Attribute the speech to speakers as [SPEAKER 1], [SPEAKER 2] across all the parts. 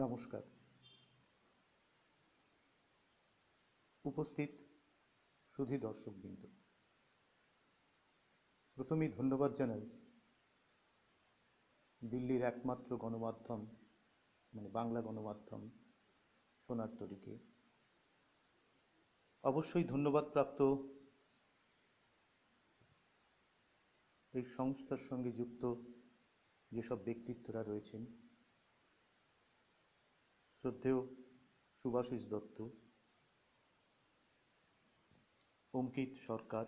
[SPEAKER 1] নমস্কার। উপস্থিত সুধী দর্শকবৃন্দ, প্রথমেই ধন্যবাদ জানাই দিল্লির একমাত্র গণমাধ্যম বাংলা গণমাধ্যম সোনার তরীকে। অবশ্যই ধন্যবাদপ্রাপ্ত এই সংস্থার সঙ্গে যুক্ত যেসব ব্যক্তিত্বরা রয়েছেন, শ্রদ্ধেয় শুভাশিস দত্ত, অঙ্কিত সরকার,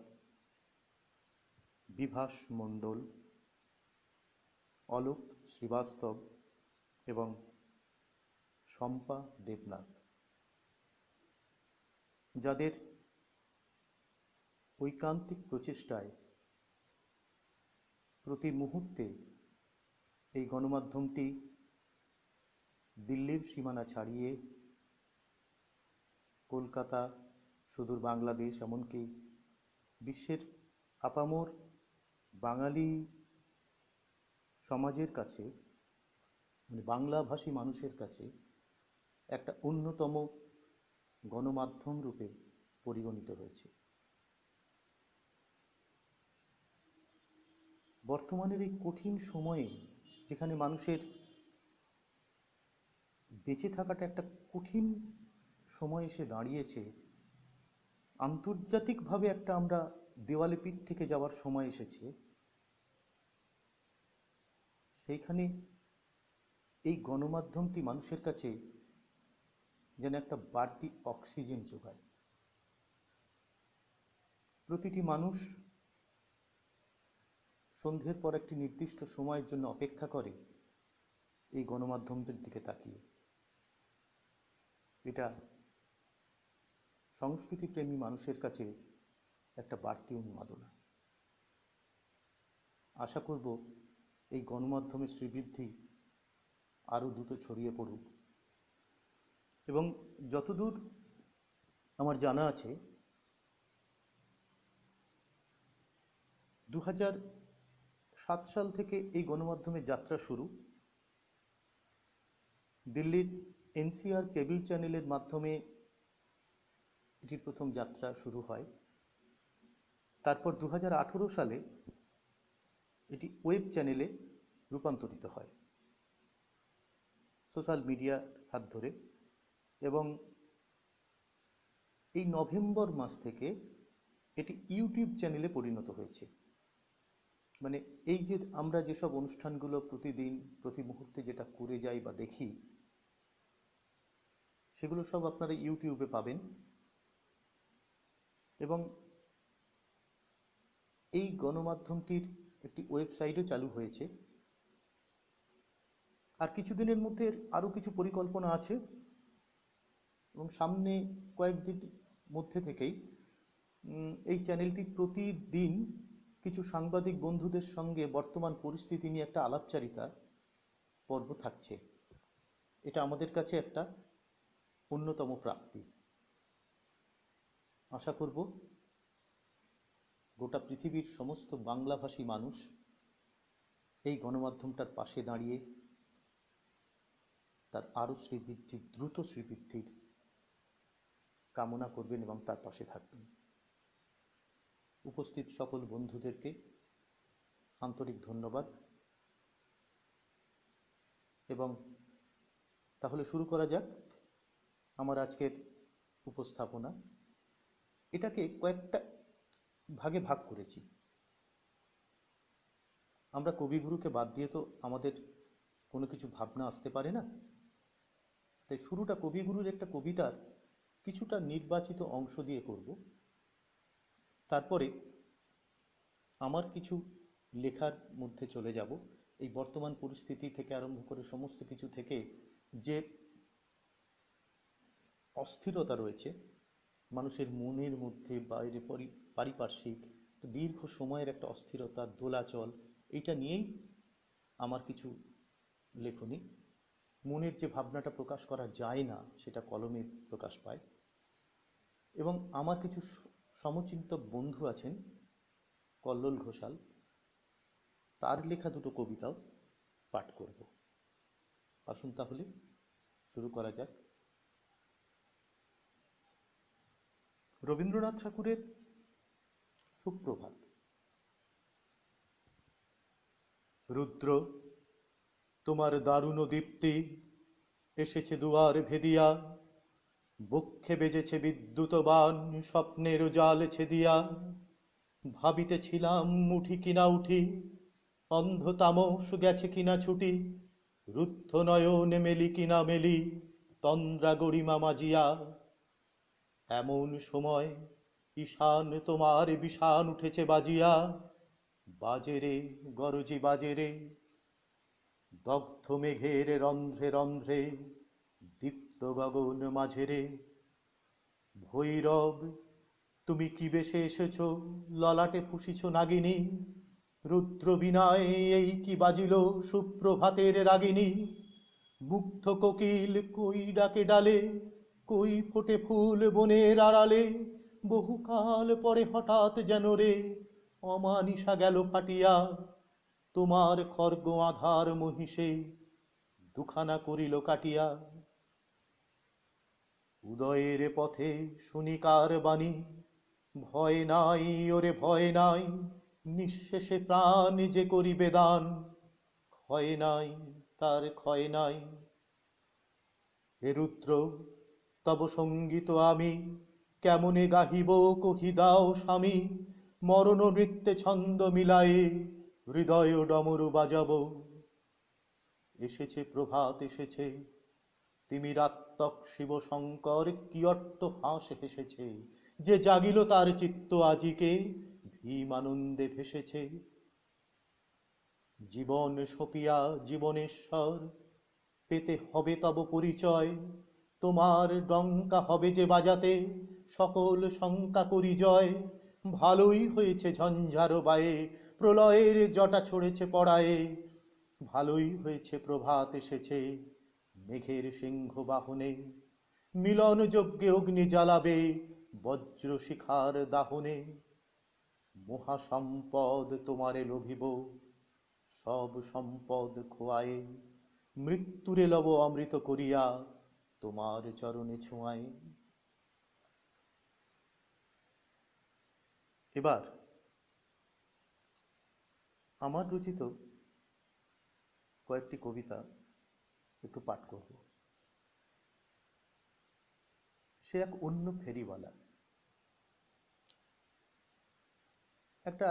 [SPEAKER 1] বিভাস মণ্ডল, অলোক শ্রীবাস্তব এবং শম্পা দেবনাথ, যাদের ঐকান্তিক প্রচেষ্টায় প্রতি মুহূর্তে এই গণমাধ্যমটি দিল্লির সীমানা ছাড়িয়ে কলকাতা, সুদূর বাংলাদেশ, এমনকি বিশ্বের আপামর বাঙালি সমাজের কাছে, বাংলাভাষী মানুষের কাছে একটা অন্যতম গণমাধ্যম রূপে পরিগণিত হয়েছে। বর্তমানের এই কঠিন সময়ে, যেখানে মানুষের বেঁচে থাকাটা একটা কঠিন সময় এসে দাঁড়িয়েছে, আন্তর্জাতিকভাবে একটা আমরা দেওয়ালে পিঠ থেকে যাওয়ার সময় এসেছে, সেইখানে এই গণমাধ্যমটি মানুষের কাছে যেন একটা বাড়তি অক্সিজেন যোগায়। প্রতিটি মানুষ সন্ধ্যের পর একটি নির্দিষ্ট সময়ের জন্য অপেক্ষা করে এই গণমাধ্যমদের দিকে তাকিয়ে। এটা সংস্কৃতিপ্রেমী মানুষের কাছে একটা বাড়তি উন্মাদনা। আশা করব এই গণমাধ্যমের শ্রীবৃদ্ধি আরও দ্রুত ছড়িয়ে পড়ুক, এবং যতদূর আমার জানা আছে 2007 সাল থেকে এই গণমাধ্যমের যাত্রা শুরু। দিল্লির এনসিআর কেবল চ্যানেলের মাধ্যমে এটির প্রথম যাত্রা শুরু হয়। তারপর 2018 সালে এটি ওয়েব চ্যানেলে রূপান্তরিত হয় সোশ্যাল মিডিয়ার হাত ধরে, এবং এই নভেম্বর মাস থেকে এটি ইউটিউব চ্যানেলে পরিণত হয়েছে। এই যে আমরা যেসব অনুষ্ঠানগুলো প্রতিদিন প্রতি মুহূর্তে যেটা করে যাই বা দেখি, সেগুলো সব আপনারা ইউটিউবে পাবেন। এবং এই গণমাধ্যমটির একটি ওয়েবসাইটও চালু হয়েছে। আর কিছুদিনের মধ্যে আরও কিছু পরিকল্পনা আছে, এবং সামনে কয়েকদিন মধ্যে থেকেই এই চ্যানেলটি প্রতিদিন কিছু সাংবাদিক বন্ধুদের সঙ্গে বর্তমান পরিস্থিতি নিয়ে একটা আলাপচারিতা পর্ব থাকছে। এটা আমাদের কাছে একটা অন্যতম প্রাপ্তি। আশা করব গোটা পৃথিবীর সমস্ত বাংলাভাষী মানুষ এই গণমাধ্যমটার পাশে দাঁড়িয়ে তার আরও শ্রীবৃদ্ধির, দ্রুত শ্রীবৃদ্ধির কামনা করবেন এবং তার পাশে থাকবেন। উপস্থিত সকল বন্ধুদেরকে আন্তরিক ধন্যবাদ। এবং তাহলে শুরু করা যাক আমার আজকের উপস্থাপনা। এটাকে কয়েকটা ভাগে ভাগ করেছি। আমরা কবিগুরুকে বাদ দিয়ে তো আমাদের কোনো কিছু ভাবনা আসতে পারে না। তাই শুরুটা কবিগুরুর একটা কবিতার কিছুটা নির্বাচিত অংশ দিয়ে করব। তারপরে আমার কিছু লেখার মধ্যে চলে যাব। এই বর্তমান পরিস্থিতি থেকে আরম্ভ করে সমস্ত কিছু থেকে যে অস্থিরতা রয়েছে মানুষের মনের মধ্যে, বাইরে পারিপার্শ্বিক দীর্ঘ সময়ের একটা অস্থিরতা, দোলাচল, এটা নিয়েই আমার কিছু লেখনী। মনের যে ভাবনাটা প্রকাশ করা যায় না, সেটা কলমে প্রকাশ পায়। এবং আমার কিছু সমচিন্তক বন্ধু আছেন, কল্লোল ঘোষাল, তার লেখা দুটো কবিতাও পাঠ করব। আসুন তাহলে শুরু করা যাক। রবীন্দ্রনাথ ঠাকুরের সুপ্রভাত। রুদ্র, তোমার দারুণ দীপ্তি এসেছে দুয়ার ভেদিয়া, বক্ষে বেজেছে বিদ্যুৎ বাণ স্বপ্নের জাল ছেদিয়া। ভাবিতেছিলাম উঠি কিনা উঠি, অন্ধ তামস গেছে কিনা ছুটি, রুদ্ধ নয়নে মেলি কিনা মেলি তন্দ্রা গরিমা মাজিয়া। এমন সময় ঈশান তোমার বিষাণ উঠেছে বাজিয়া, বাজেরে গরজি বাজেরে, দগ্ধ মেঘের রন্ধ্রে রন্ধ্রে, দীপ্ত গগন মাঝেরে। ভৈরব, তুমি কি বেশে এসেছ, ললাটে ফুসিছ নাগিনী, রুদ্র বিনায় এই কি বাজিল সুপ্রভাতের রাগিনী। মুগ্ধ কোকিল কই ডাকে ডালে, কই ফোটে ফুল বনের আড়ালে, বহুকাল পরে হঠাৎ যেন রে অমানিসা গেল ফাটিয়া। তোমার খর্গ আধার মহিষে দুখানা করিল কাটিয়া। উদয়ের পথে শুনিকার বাণী, ভয় নাই ওরে ভয় নাই, নিঃশেষে প্রাণ যে করিবে দান, ক্ষয় নাই তার ক্ষয় নাই। হে রুদ্র, তব সঙ্গীত আমি কেমনে গাহিব কহি দাও স্বামী, মরণ নৃত্যে ছন্দ মিলায়ে হৃদয় ডমরু বাজাব। এসেছে প্রভাত এসেছে, তিমিরাত্মক শিব শঙ্কর কি অট্ট হাস হেসেছে, যে জাগিল তার চিত্ত আজিকে ভীম আনন্দে ভেসেছে। জীবন সপিয়া জীবনেশ্বর, পেতে হবে তব পরিচয়, তোমার ডঙ্কা হবে যে বাজাতে সকল শঙ্কা করি জয়। ভালোই হয়েছে ঝঞ্ঝারো বায়ে, প্রলয়ের জটা ছড়েছে পড়ায়ে, ভালোই হয়েছে প্রভাত এসেছে মেঘের সিংহ বাহনে। মিলন যজ্ঞে অগ্নি জ্বালাবে বজ্র শিখার দাহনে। মহাসম্পদ তোমারে লোভিব সব সম্পদ খোয়ায়ে, মৃত্যুরে লব অমৃত করিয়া তোমার চরণে ছোঁয়ায়। এবার আমার রচিত কয়েকটি কবিতা একটু পাঠ করব। সে এক অন্য ফেরিওয়ালা। একটা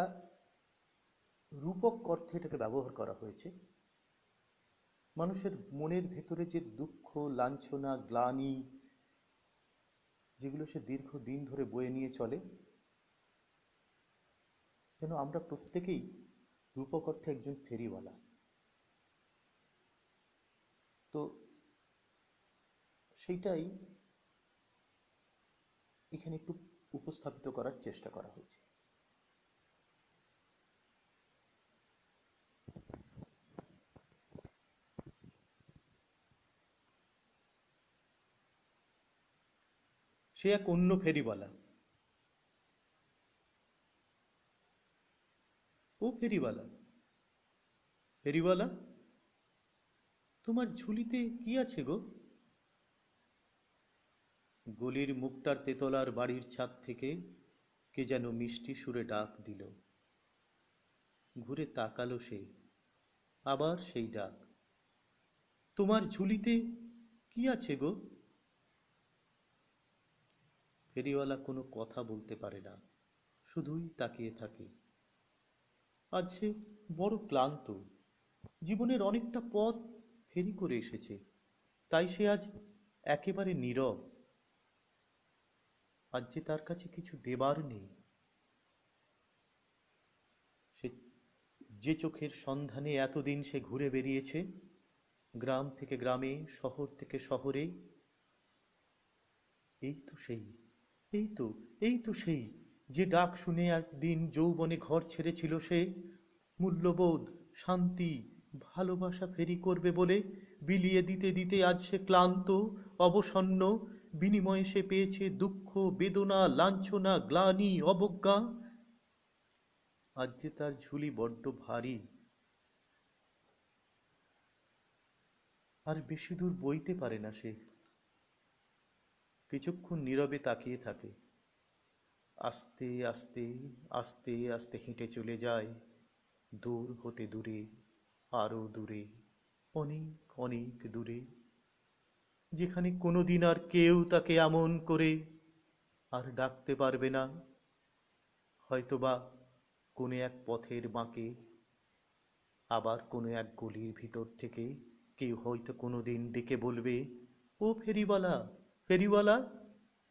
[SPEAKER 1] রূপক অর্থে এটাকে ব্যবহার করা হয়েছে। মানুষের মনের ভেতরে যে দুঃখ, লাঞ্ছনা, গ্লানি, যেগুলো সে দীর্ঘদিন ধরে বয়ে নিয়ে চলে, যেন আমরা প্রত্যেকেই রূপক অর্থে একজন ফেরিওয়ালা। তো সেইটাই এখানে একটু উপস্থাপিত করার চেষ্টা করা হয়েছে। সে এক অন্য ফেরিওয়ালা। ও ফেরিওয়ালা, ফেরিওয়ালা, তোমার ঝুলিতে কি আছে গো? গলির মুখটার তেতলার বাড়ির ছাদ থেকে কে যেন মিষ্টি সুরে ডাক দিল। ঘুরে তাকালো সে, আবার সেই ডাক, তোমার ঝুলিতে কি আছে গো? ফেরিওয়ালা কোনো কথা বলতে পারে না, শুধুই তাকিয়ে থাকে। আজ সে বড় ক্লান্ত, জীবনের অনেকটা পথ ফেরি করে এসেছে, তাই সে আজ একেবারে নীরব। আজ যে তার কাছে কিছু দেবার নেই। সে যে চোখের সন্ধানে এতদিন সে ঘুরে বেরিয়েছে, গ্রাম থেকে গ্রামে, শহর থেকে শহরে, এই তো সেই, এই তো, এই তো সেই যে ডাক শুনে একদিন যৌবনে ঘর ছেড়েছিল সে। মূল্যবোধ, শান্তি, ভালোবাসা ফেরি করবে বলে বিলিয়ে দিতে দিতে আজ সে ক্লান্ত, অবসন্ন। বিনিময়ে সে পেয়েছে দুঃখ, বেদনা, লাঞ্ছনা, গ্লানি, অবজ্ঞা। আজ যে তার ঝুলি বড্ড ভারী। আর বেশি দূর বইতে পারে না সে। কিছুক্ষণ নীরবে তাকিয়ে থাকে। আস্তে আস্তে আস্তে আস্তে হেঁটে চলে যায়, দূর হতে দূরে, আরো দূরে, অনেক অনেক দূরে, যেখানে কোনোদিন আর কেউ তাকে এমন করে আর ডাকতে পারবে না। হয়তোবা কোনো এক পথের বাঁকে, আবার কোনো এক গলির ভিতর থেকে কেউ হয়তো কোনোদিন ডেকে বলবে, ও ফেরিওয়ালা, ফেরিওয়ালা,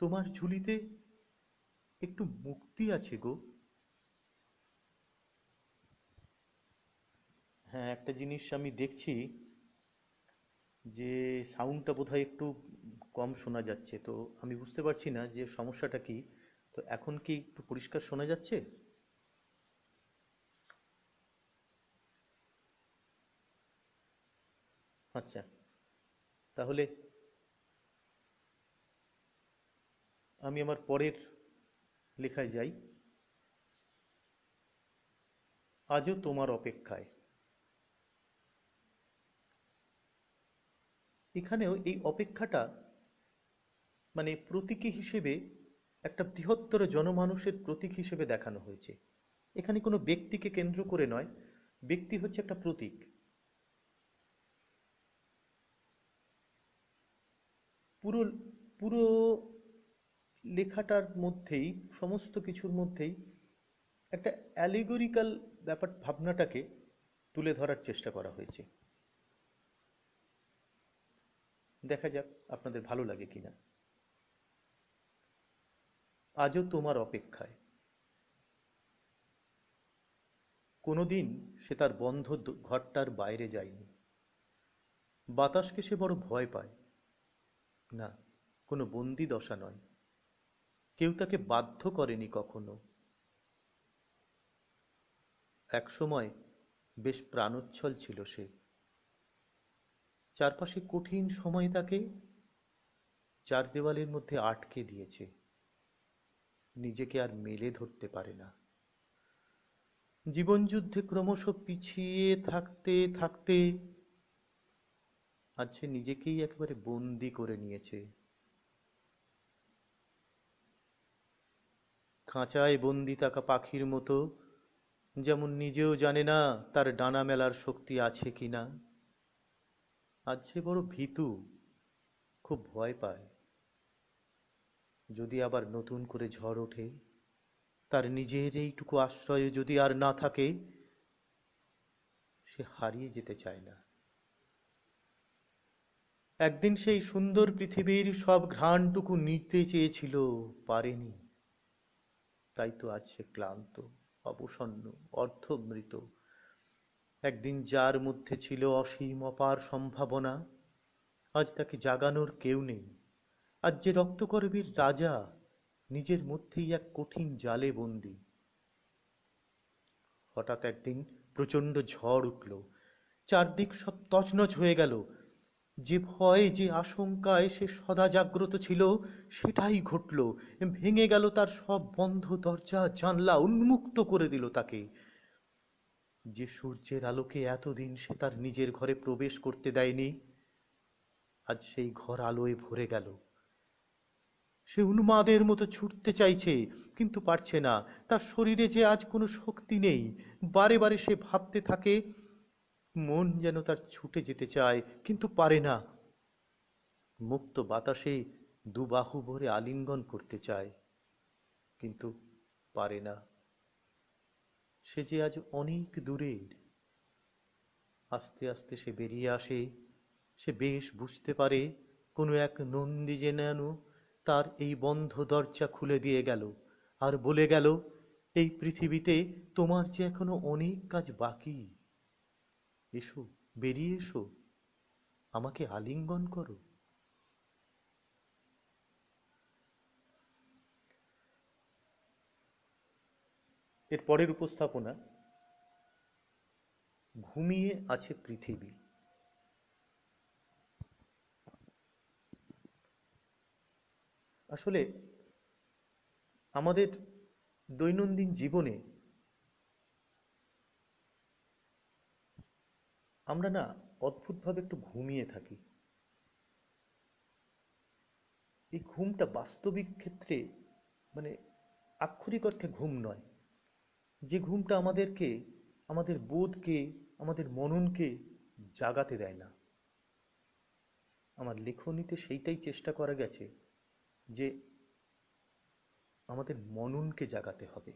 [SPEAKER 1] তোমার ঝুলিতে একটু মুক্তি আছে গো। হ্যাঁ, একটা জিনিস আমি দেখছি যে সাউন্ডটা বোধহয় একটু কম শোনা যাচ্ছে, তো আমি বুঝতে পারছি না যে সমস্যাটা কি। তো এখন কি একটু পরিষ্কার শোনা যাচ্ছে? আচ্ছা, তাহলে আমি আমার পরের লেখায় যাই। আজও তোমার অপেক্ষায়। এখানেও এই অপেক্ষাটা মানে প্রতীকী হিসেবে, একটা বৃহত্তর জনমানুষের প্রতীক হিসেবে দেখানো হয়েছে। এখানে কোনো ব্যক্তিকে কেন্দ্র করে নয়, ব্যক্তি হচ্ছে একটা প্রতীক। পুরো পুরো লেখাটার মধ্যেই, সমস্ত কিছুর মধ্যেই একটা অ্যালিগরিক্যাল ব্যাপার, ভাবনাটাকে তুলে ধরার চেষ্টা করা হয়েছে। দেখা যাক আপনাদের ভালো লাগে কিনা। আজও তোমার অপেক্ষায়। কোনোদিন সে তার বন্ধ ঘরটার বাইরে যায়নি। বাতাসকে সে বড় ভয় পায়। না, কোনো বন্দি দশা নয়, কেউ তাকে বাধ্য করেনি কখনো। একসময় বেশ প্রাণোচ্ছল ছিল সে। চারপাশে কঠিন সময় তাকে চার দেওয়ালের মধ্যে আটকে দিয়েছে। নিজেকে আর মেলে ধরতে পারে না। জীবনযুদ্ধে ক্রমশ পিছিয়ে থাকতে থাকতে আজ সে নিজেকেই একেবারে বন্দি করে নিয়েছে। খাঁচায় বন্দি থাকা পাখির মতো, যেমন নিজেও জানে না তার ডানা মেলার শক্তি আছে কিনা। আজ সে বড় ভীতু, খুব ভয় পায়। যদি আবার নতুন করে ঝড় ওঠে, তার নিজের এইটুকু আশ্রয় যদি আর না থাকে, সে হারিয়ে যেতে চায় না। একদিন সেই সুন্দর পৃথিবীর সব ঘ্রাণটুকু নিতে চেয়েছিল, পারেনি। তাই তো আজ সে ক্লান্ত, অবসন্ন, অর্ধমৃত। একদিন যার মধ্যে ছিল অসীম অপার সম্ভাবনা, আজ তাকে জাগানোর কেউ নেই। আজ যে রক্তকরবীর রাজা, নিজের মধ্যেই এক কঠিন জালে বন্দী। হঠাৎ একদিন প্রচণ্ড ঝড় উঠল, চারদিক সব তছনছ হয়ে গেল। যে ভয়, যে আশঙ্কায় সে সদা জাগ্রত ছিল, সেটাই ঘটল। ভেঙে গেল তার সব বন্ধ দরজা জানলা, উন্মুক্ত করে দিল তাকে। যে সূর্যের আলোকে এতদিন সে তার নিজের ঘরে প্রবেশ করতে দেয়নি, আজ সেই ঘর আলোয় ভরে গেল। সে উন্মাদের মতো ছুটতে চাইছে, কিন্তু পারছে না। তার শরীরে যে আজ কোনো শক্তি নেই। বারে বারে সে ভাবতে থাকে, মন যেন তার ছুটে যেতে চায়, কিন্তু পারে না। মুক্ত বাতাসে দুবাহু ভরে আলিঙ্গন করতে চায়, কিন্তু পারে না। সে যে আজ অনেক দূরের। আস্তে আস্তে সে বেরিয়ে আসে। সে বেশ বুঝতে পারে, কোনো এক নন্দী যেন তার এই বন্ধ দরজা খুলে দিয়ে গেল, আর বলে গেল, এই পৃথিবীতে তোমার যে এখনো অনেক কাজ বাকি। এসো, বেরিয়ে এসো, আমাকে আলিঙ্গন করো। এর পরের উপস্থাপনা, ঘুমিয়ে আছে পৃথিবী। আসলে আমাদের দৈনন্দিন জীবনে আমরা না অদ্ভুতভাবে একটু ঘুমিয়ে থাকি। এই ঘুমটা বাস্তবিক ক্ষেত্রে মানে আক্ষরিক অর্থে ঘুম নয়, যে ঘুমটা আমাদেরকে, আমাদের বোধকে, আমাদের মননকে জাগাতে দেয় না। আমার লেখনীতে সেইটাই চেষ্টা করা গেছে যে আমাদের মননকে জাগাতে হবে।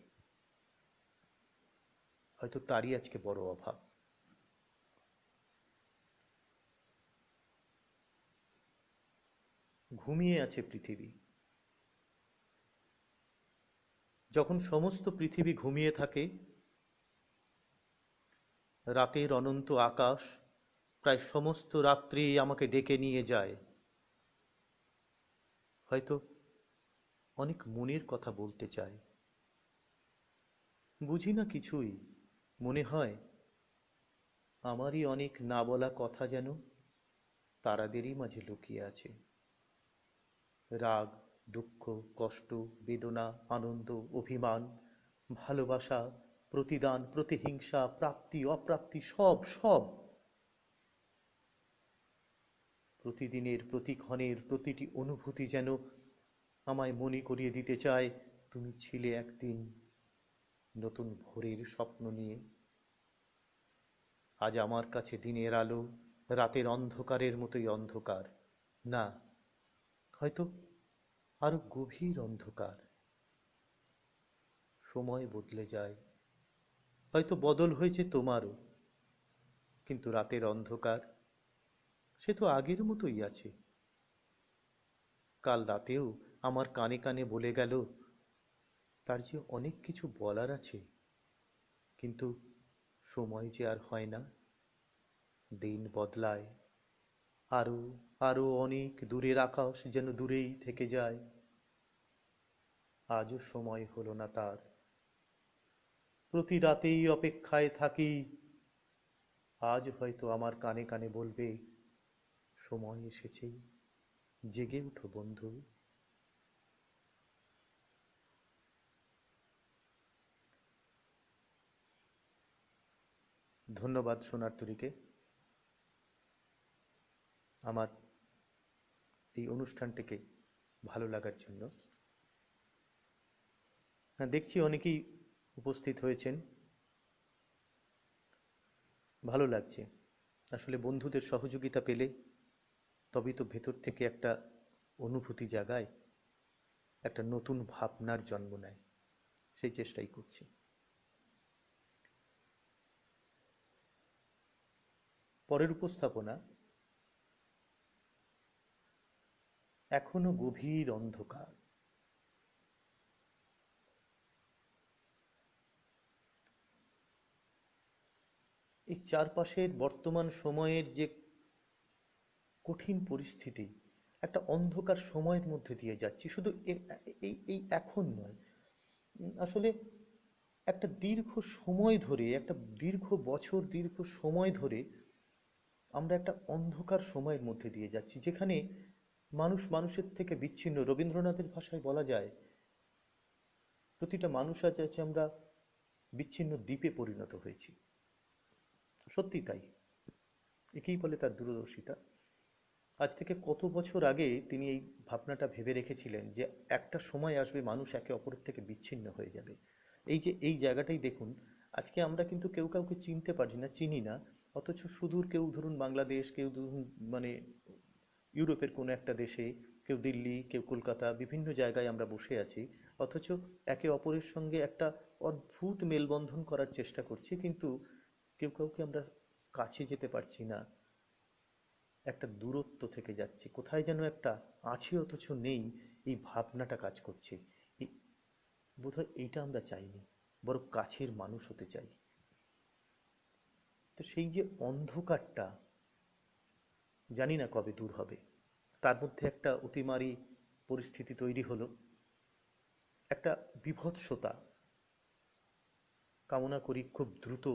[SPEAKER 1] হয়তো তারই আজকে বড় অভাব। ঘুমিয়ে আছে পৃথিবী। যখন সমস্ত পৃথিবী ঘুমিয়ে থাকে, রাতের অনন্ত আকাশ প্রায় সমস্ত রাত্রি আমাকে ডেকে নিয়ে যায়। হয়তো অনেক মনের কথা বলতে চায়, বুঝি না কিছুই। মনে হয় আমারই অনেক না বলা কথা যেন তারাদেরই মাঝে লুকিয়ে আছে। রাগ, দুঃখ, কষ্ট, বেদনা, আনন্দ, অভিমান, ভালোবাসা, প্রতিদান, প্রতিহিংসা, প্রাপ্তি, অপ্রাপ্তি, সব সব প্রতিদিনের, প্রতিক্ষণের প্রতিটি অনুভূতি যেন আমায় মনে করিয়ে দিতে চায়, তুমি ছিলে একদিন নতুন ভোরের স্বপ্ন নিয়ে। আজ আমার কাছে দিনের আলো রাতের অন্ধকারের মতোই অন্ধকার। না, হয়তো আরো গভীর অন্ধকার। সময় বদলে যায়, হয়তো বদল হয়েছে তোমারও, কিন্তু রাতের অন্ধকার সে তো আগের মতোই আছে। কাল রাতেও আমার কানে কানে বলে গেল তার যে অনেক কিছু বলার আছে, কিন্তু সময় যে আর হয় না। দিন বদলায়, আরো আরো অনেক দূরের আকাশ যেন দূরেই থেকে যায়। আজও সময় হলো না তার। প্রতি রাতেই অপেক্ষায় থাকি, আজ হয়তো আমার কানে কানে বলবে সময় এসেছে, জেগে উঠো বন্ধু। ধন্যবাদ সোনারতরীকে আমার এই অনুষ্ঠানটিকে ভালো লাগার জন্য। হ্যাঁ, দেখছি অনেকেই উপস্থিত হয়েছেন, ভালো লাগছে। আসলে বন্ধুদের সহযোগিতা পেলে তবেই তো ভেতর থেকে একটা অনুভূতি জাগায়, একটা নতুন ভাবনার জন্ম নেয়। সেই চেষ্টাই করছি। পরের উপস্থাপনা, এখনো গভীর অন্ধকার। এই চারপাশের বর্তমান সময়ের যে কঠিন পরিস্থিতি, একটা অন্ধকার সময়ের মধ্যে দিয়ে যাচ্ছি, শুধু এই এই এখন নয়, আসলে একটা দীর্ঘ সময় ধরে, একটা দীর্ঘ বছর, দীর্ঘ সময় ধরে আমরা একটা অন্ধকার সময়ের মধ্যে দিয়ে যাচ্ছি, যেখানে মানুষ মানুষের থেকে বিচ্ছিন্ন। রবীন্দ্রনাথের ভাষায় বলা যায় প্রতিটা মানুষ আজ আছে আমরা বিচ্ছিন্ন দ্বীপে পরিণত হয়েছি। সত্যি তাই, একেই বলে তার দূরদর্শিতা। আজ থেকে কত বছর আগে তিনি এই ভাবনাটা ভেবে রেখেছিলেন যে একটা সময় আসবে মানুষ একে অপরের থেকে বিচ্ছিন্ন হয়ে যাবে। এই যে এই জায়গাটাই দেখুন, আজকে আমরা কিন্তু কেউ কাউকে চিনতে পারি না, চিনি না, অথচ সুদূর কেউ ধরুন বাংলাদেশ, কেউ ধরুন মানে ইউরোপের কোনো একটা দেশে, কেউ দিল্লি, কেউ কলকাতা, বিভিন্ন জায়গায় আমরা বসে আছি, অথচ একে অপরের সঙ্গে একটা অদ্ভুত মেলবন্ধন করার চেষ্টা করছি, কিন্তু কেউ কাউকে আমরা কাছে যেতে পারছি না। একটা দূরত্ব থেকে যাচ্ছে, কোথায় যেন একটা আছে অথচ নেই, এই ভাবনাটা কাজ করছে। এই বোধহয় এইটা আমরা চাইনি, বড় কাছের মানুষ হতে চাই। তো সেই যে অন্ধকারটা জানি না কবে দূর হবে, তার মধ্যে একটা অতিমারী পরিস্থিতি তৈরি হলো, একটা বিভৎসতা। কামনা করি খুব দ্রুত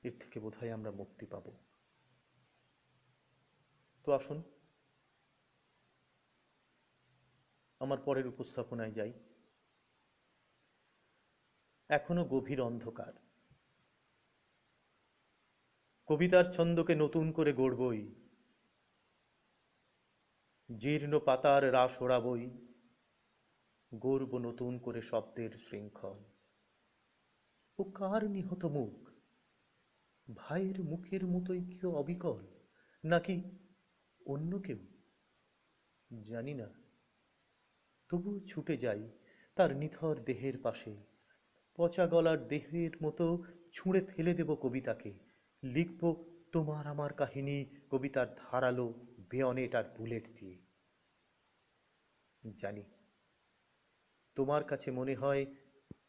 [SPEAKER 1] এর থেকে বোধহয় আমরা মুক্তি পাব। তো আসুন আমার পরের উপস্থাপনায় যাই। এখনো গভীর অন্ধকার। কবিতার ছন্দকে নতুন করে গড়বই, জীর্ণ পাতার রাস ওড়াবই, গড়ব নতুন করে শব্দের শৃঙ্খল। ও কার নিহত মুখ? ভাইয়ের মুখের মতোই কি অবিকল, নাকি অন্য কেউ? জানি না, তবুও ছুটে যাই তার নিথর দেহের পাশে। পচা গলার দেহের মতো ছুঁড়ে ফেলে দেব কবিতাকে। লিখব তোমার আমার কাহিনী কবিতার ধারালো বেয়নেট আর বুলেট দিয়ে। জানি তোমার কাছে মনে হয়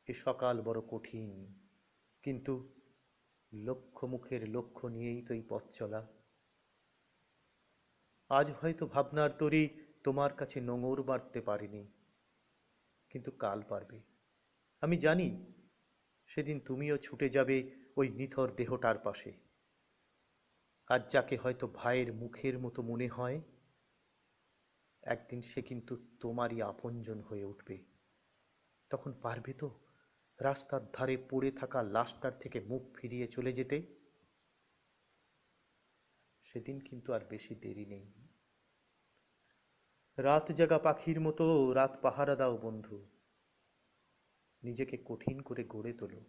[SPEAKER 1] এ সকাল বড় কঠিন, কিন্তু লক্ষ মুখের লক্ষ্য নিয়েই তো এই পথ চলা। আজ হয়তো ভাবনার তরী তোমার কাছে নোঙর বাড়তে পারেনি, কিন্তু কাল পারবে। আমি জানি সেদিন তুমিও ছুটে যাবে ওই নিথর দেহটার পাশে। আজ যাকে হয়তো ভাইয়ের মুখের মতো মনে হয়, একদিন সে কিন্তু তোমারই আপনজন হয়ে উঠবে। তখন পারবে তো রাস্তার ধারে পড়ে থাকা লাশটার থেকে মুখ ফিরিয়ে চলে যেতে? সেদিন কিন্তু আর বেশি দেরি নেই। রাত জাগা পাখির মতো রাত পাহারা দাও বন্ধু। নিজেকে কঠিন করে গড়ে তোলো।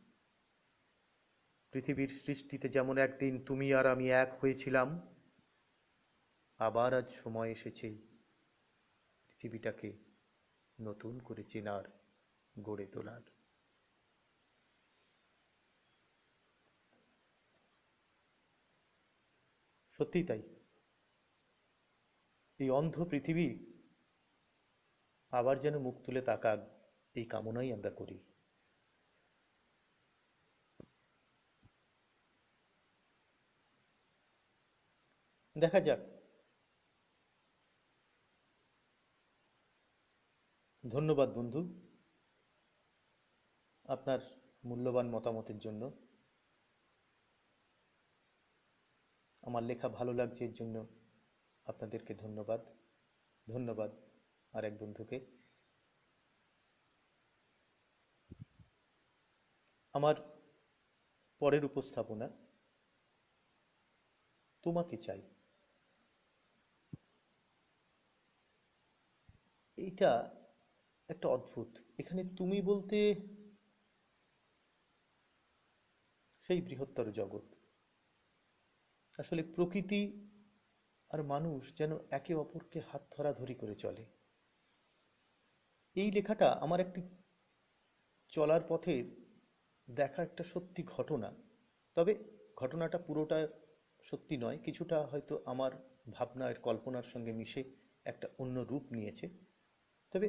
[SPEAKER 1] পৃথিবীর সৃষ্টিতে যেমন একদিন তুমি আর আমি এক হয়েছিলাম, আবার আজ সময় এসেছে পৃথিবীটাকে নতুন করে চেনার, গড়ে তোলার। সত্যিই তাই। এই অন্ধ পৃথিবী আবার যেন মুখ তুলে তাকাক, এই কামনাই আমরা করি। দেখা যাক। ধন্যবাদ বন্ধু, আপনার মূল্যবান মতামতের জন্য। আমার লেখা ভালো লাগছে এর জন্য আপনাদেরকে ধন্যবাদ। ধন্যবাদ আর এক বন্ধুকে। আমার পরের উপস্থাপনা তোমাকে চাই। এইটা একটা অদ্ভুত। এখানে তুমি বলতে সেই বৃহত্তর জগৎ। আসলে প্রকৃতি আর মানুষ যেন একে অপরকে হাত ধরাধরি করে চলে। এই লেখাটা আমার একটি চলার পথে দেখা একটা সত্যি ঘটনা। তবে ঘটনাটা পুরোটা সত্যি নয়, কিছুটা হয়তো আমার ভাবনার কল্পনার সঙ্গে মিশে একটা অন্য রূপ নিয়েছে। তবে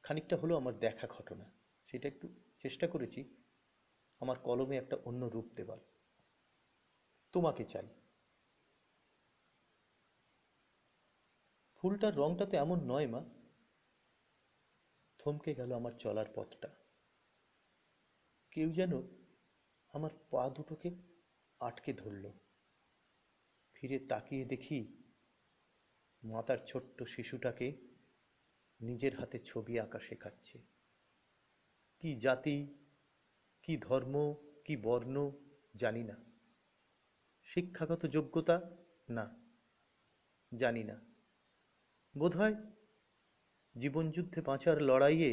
[SPEAKER 1] খানিকটা হলো আমার দেখা ঘটনা, সেটা একটু চেষ্টা করেছি আমার কলমে একটা অন্য রূপ দেবার। তোমাকে চাই। ফুলটার রংটা তো এমন নয় মা। থমকে গেল আমার চলার পথটা। কেউ যেন আমার পা দুটোকে আটকে ধরল। ফিরে তাকিয়ে দেখি মাতার ছোট্ট শিশুটাকে নিজের হাতে ছবি আঁকা শেখাচ্ছে। কি জাতি, কি ধর্ম, কি বর্ণ জানি না। শিক্ষাগত যোগ্যতা না, জানি না। বোধহয় জীবনযুদ্ধে বাঁচার লড়াইয়ে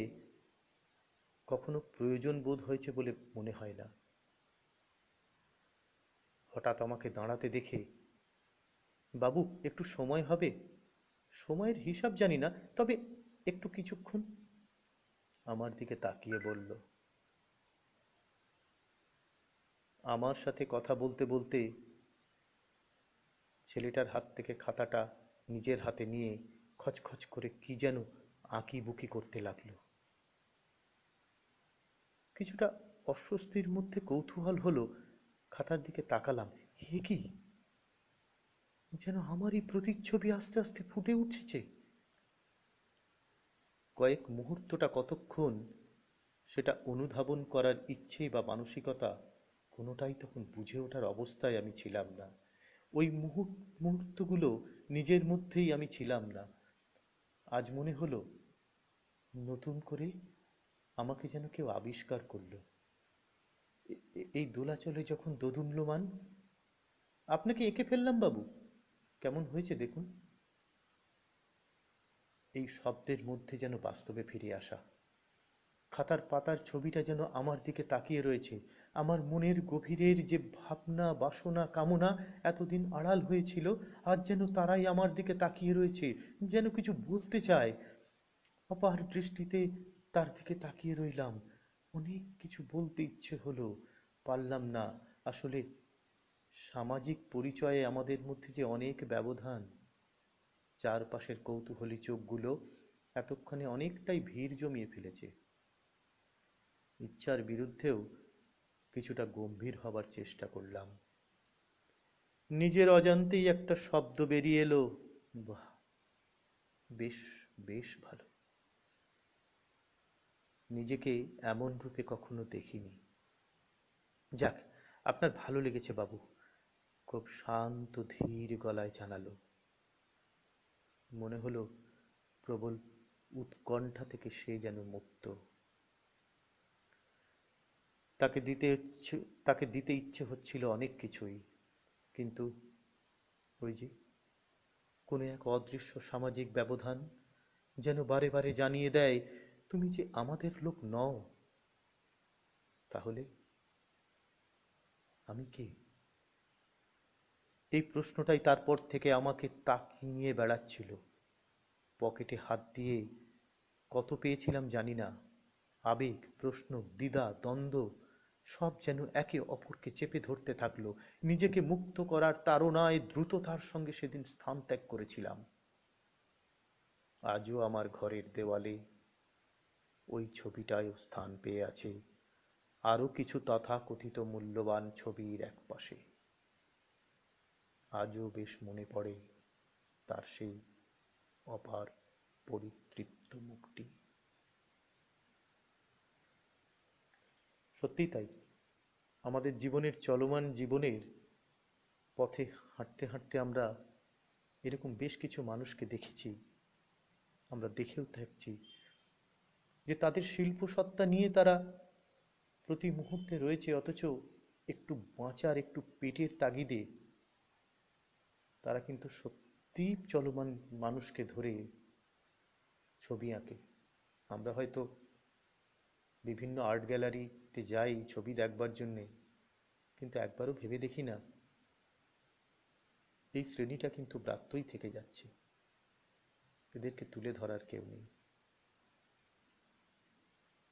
[SPEAKER 1] কখনো প্রয়োজন বোধ হয়েছে বলে মনে হয় না। হঠাৎ আমাকে দাঁড়াতে দেখে, বাবু একটু সময় হবে? সময়ের হিসাব জানি না, তবে একটু কিছুক্ষণ। আমার দিকে তাকিয়ে বলল। আমার সাথে কথা বলতে বলতে ছেলেটার হাত থেকে খাতাটা নিজের হাতে নিয়ে খচখচ করে কি যেন আঁকিবুকি করতে লাগলো। কিছুটা অস্বস্তির মধ্যে কৌতূহল হলো। খাতার দিকে তাকালাম। এ কি? যেন আমারই প্রতিচ্ছবি আস্তে আস্তে ফুটে উঠছে। কয়েক মুহূর্তটা কতক্ষণ, সেটা অনুধাবন করার ইচ্ছে বা মানসিকতা কোনোটাই তখন বুঝে ওঠার অবস্থায় আমি ছিলাম না। ওই মুহূর্তগুলো নিজের মধ্যেই আমি ছিলাম না। আজ মনে হলো নতুন করে আমাকে যেন কেউ আবিষ্কার করলো। এই দোলাচলে যখন দোদুল্যমান, আপনাকে এঁকে ফেললাম বাবু, কেমন হয়েছে দেখুন। এই শব্দের মধ্যে যেন বাস্তবে ফিরে আসা। খাতার পাতার ছবিটা যেন আমার দিকে তাকিয়ে রয়েছে। আমার মনের গভীরের যে ভাবনা, বাসনা, কামনা এতদিন আড়াল হয়েছিল, আজ যেন তারাই আমার দিকে তাকিয়ে রয়েছে, যেন কিছু বলতে চায়। অপার দৃষ্টিতে তার দিকে তাকিয়ে রইলাম। অনেক কিছু বলতে ইচ্ছে হলো, পারলাম না। আসলে সামাজিক পরিচয়ে আমাদের মধ্যে যে অনেক ব্যবধান। চারপাশের কৌতূহলী চোখগুলো এতক্ষণে অনেকটাই ভিড় জমিয়ে ফেলেছে। ইচ্ছার বিরুদ্ধেও কিছুটা গম্ভীর হবার চেষ্টা করলাম। নিজের অজান্তেই একটা শব্দ বেরিয়ে এলো, বাহ, বেশ, বেশ ভালো। নিজেকে এমন রূপে কখনো দেখিনি। যাক, আপনার ভালো লেগেছে বাবু, খুব শান্ত ধীর গলায় জানালো। মনে হলো প্রবল উৎকণ্ঠা থেকে সে যেন মুক্ত। তাকে দিতে ইচ্ছে তাকে দিতে ইচ্ছে হচ্ছিল অনেক কিছুই, কিন্তু ওই যে কোনো এক অদৃশ্য সামাজিক ব্যবধান যেন বারে বারে জানিয়ে দেয়, তুমি যে আমাদের লোক নও। তাহলে আমি কে? এই প্রশ্নটাই তারপর থেকে আমাকে তাকিয়ে নিয়ে বেড়াচ্ছিল। পকেটে হাত দিয়ে কত পেয়েছিলাম জানি না। আবেগ, প্রশ্ন, দ্বিধা, দ্বন্দ্ব সব যেন একে অপরকে চেপে ধরতে থাকলো। নিজেকে মুক্ত করার তাড়নায় দ্রুততার সঙ্গে সেদিন স্থান ত্যাগ করেছিলাম। আজও আমার ঘরের দেওয়ালে ওই ছবিটায় স্থান পেয়ে আছে আরো কিছু তথাকথিত মূল্যবান ছবির একপাশে। আজও বেশ মনে পড়ে তার সেই অপার পরিতৃপ্ত মুখটি। সত্যিই তাই, আমাদের জীবনের চলমান জীবনের পথে হাঁটতে হাঁটতে আমরা এরকম বেশ কিছু মানুষকে দেখেছি, আমরা দেখেও থাকছি যে তাদের শিল্পসত্তা নিয়ে তারা প্রতি মুহূর্তে রয়েছে, অথচ একটু বাঁচার, একটু পেটের তাগিদে তারা কিন্তু সত্যি চলমান মানুষকে ধরে ছবি আঁকে। আমরা হয়তো বিভিন্ন আর্ট গ্যালারিতে যাই ছবি দেখবার জন্যে, কিন্তু একবারও ভেবে দেখি না এই শ্রেণীটা কিন্তু ব্রাত্যই থেকে যাচ্ছে, এদেরকে তুলে ধরার কেউ নেই।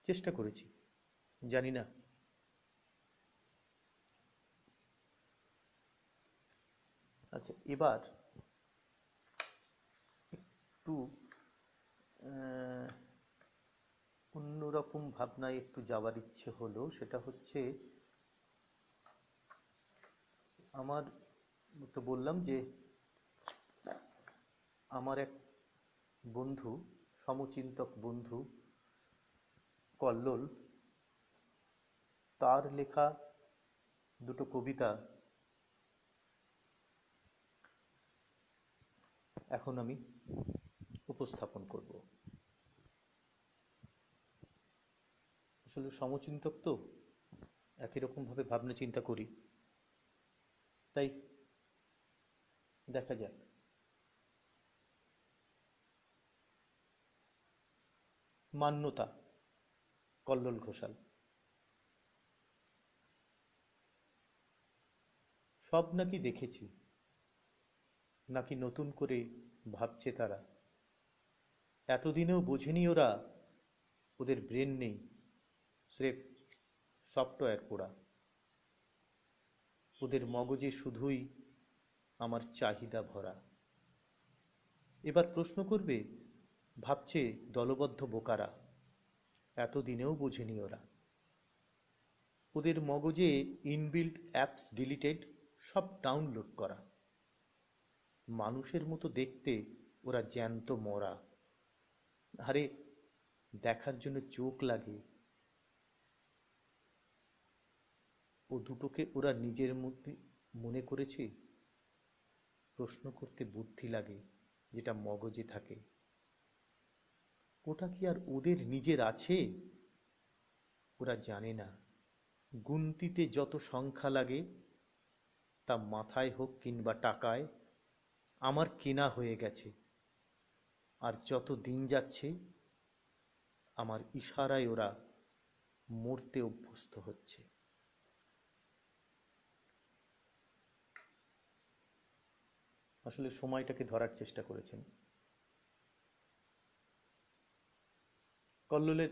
[SPEAKER 1] চেষ্টা করেছি, জানি না। আচ্ছা, এবার একটু অন্যরকম ভাবনায় একটু যাওয়ার ইচ্ছে হলো। সেটা হচ্ছে, আমার তো বললাম যে আমার এক বন্ধু, সমচিন্তক বন্ধু কল্লোল, তার লেখা দুটো কবিতা এখন আমি উপস্থাপন করব। আসলে সমচিন্তক তো, একই রকম ভাবে ভাবনা চিন্তা করি, তাই দেখা যাক। মান্যতা, কল্লোল ঘোষাল। সব নাকি দেখেছি, নাকি নতুন করে ভাবছে তারা। এতদিনেও বোঝেনি ওরা, ওদের ব্রেন নেই, স্রেফ সফটওয়্যার পোড়া। ওদের মগজে শুধুই আমার চাহিদা ভরা। এবার প্রশ্ন করবে, ভাবছে দলবদ্ধ বোকারা। এতদিনেও বোঝেনি ওরা, ওদের মগজে ইনবিল্ট অ্যাপস ডিলিটেড, সব ডাউনলোড করা। মানুষের মতো দেখতে ওরা জ্যান্ত মরা। আরে, দেখার জন্য চোখ লাগে, ও দুটোকে ওরা নিজের মধ্যে মনে করেছে। প্রশ্ন করতে বুদ্ধি লাগে, যেটা মগজে থাকে। ওটা কি আর ওদের নিজের আছে? ওরা জানে না। গুনতিতে যত সংখ্যা লাগে, তা মাথায় হোক কিংবা টাকায়, আমার কেনা হয়ে গেছে। আর যত দিন যাচ্ছে আমার ইশারায় ওরা মরতে অভ্যস্ত হচ্ছে। আসলে সময়টাকে ধরার চেষ্টা করেছেন। কল্লোলের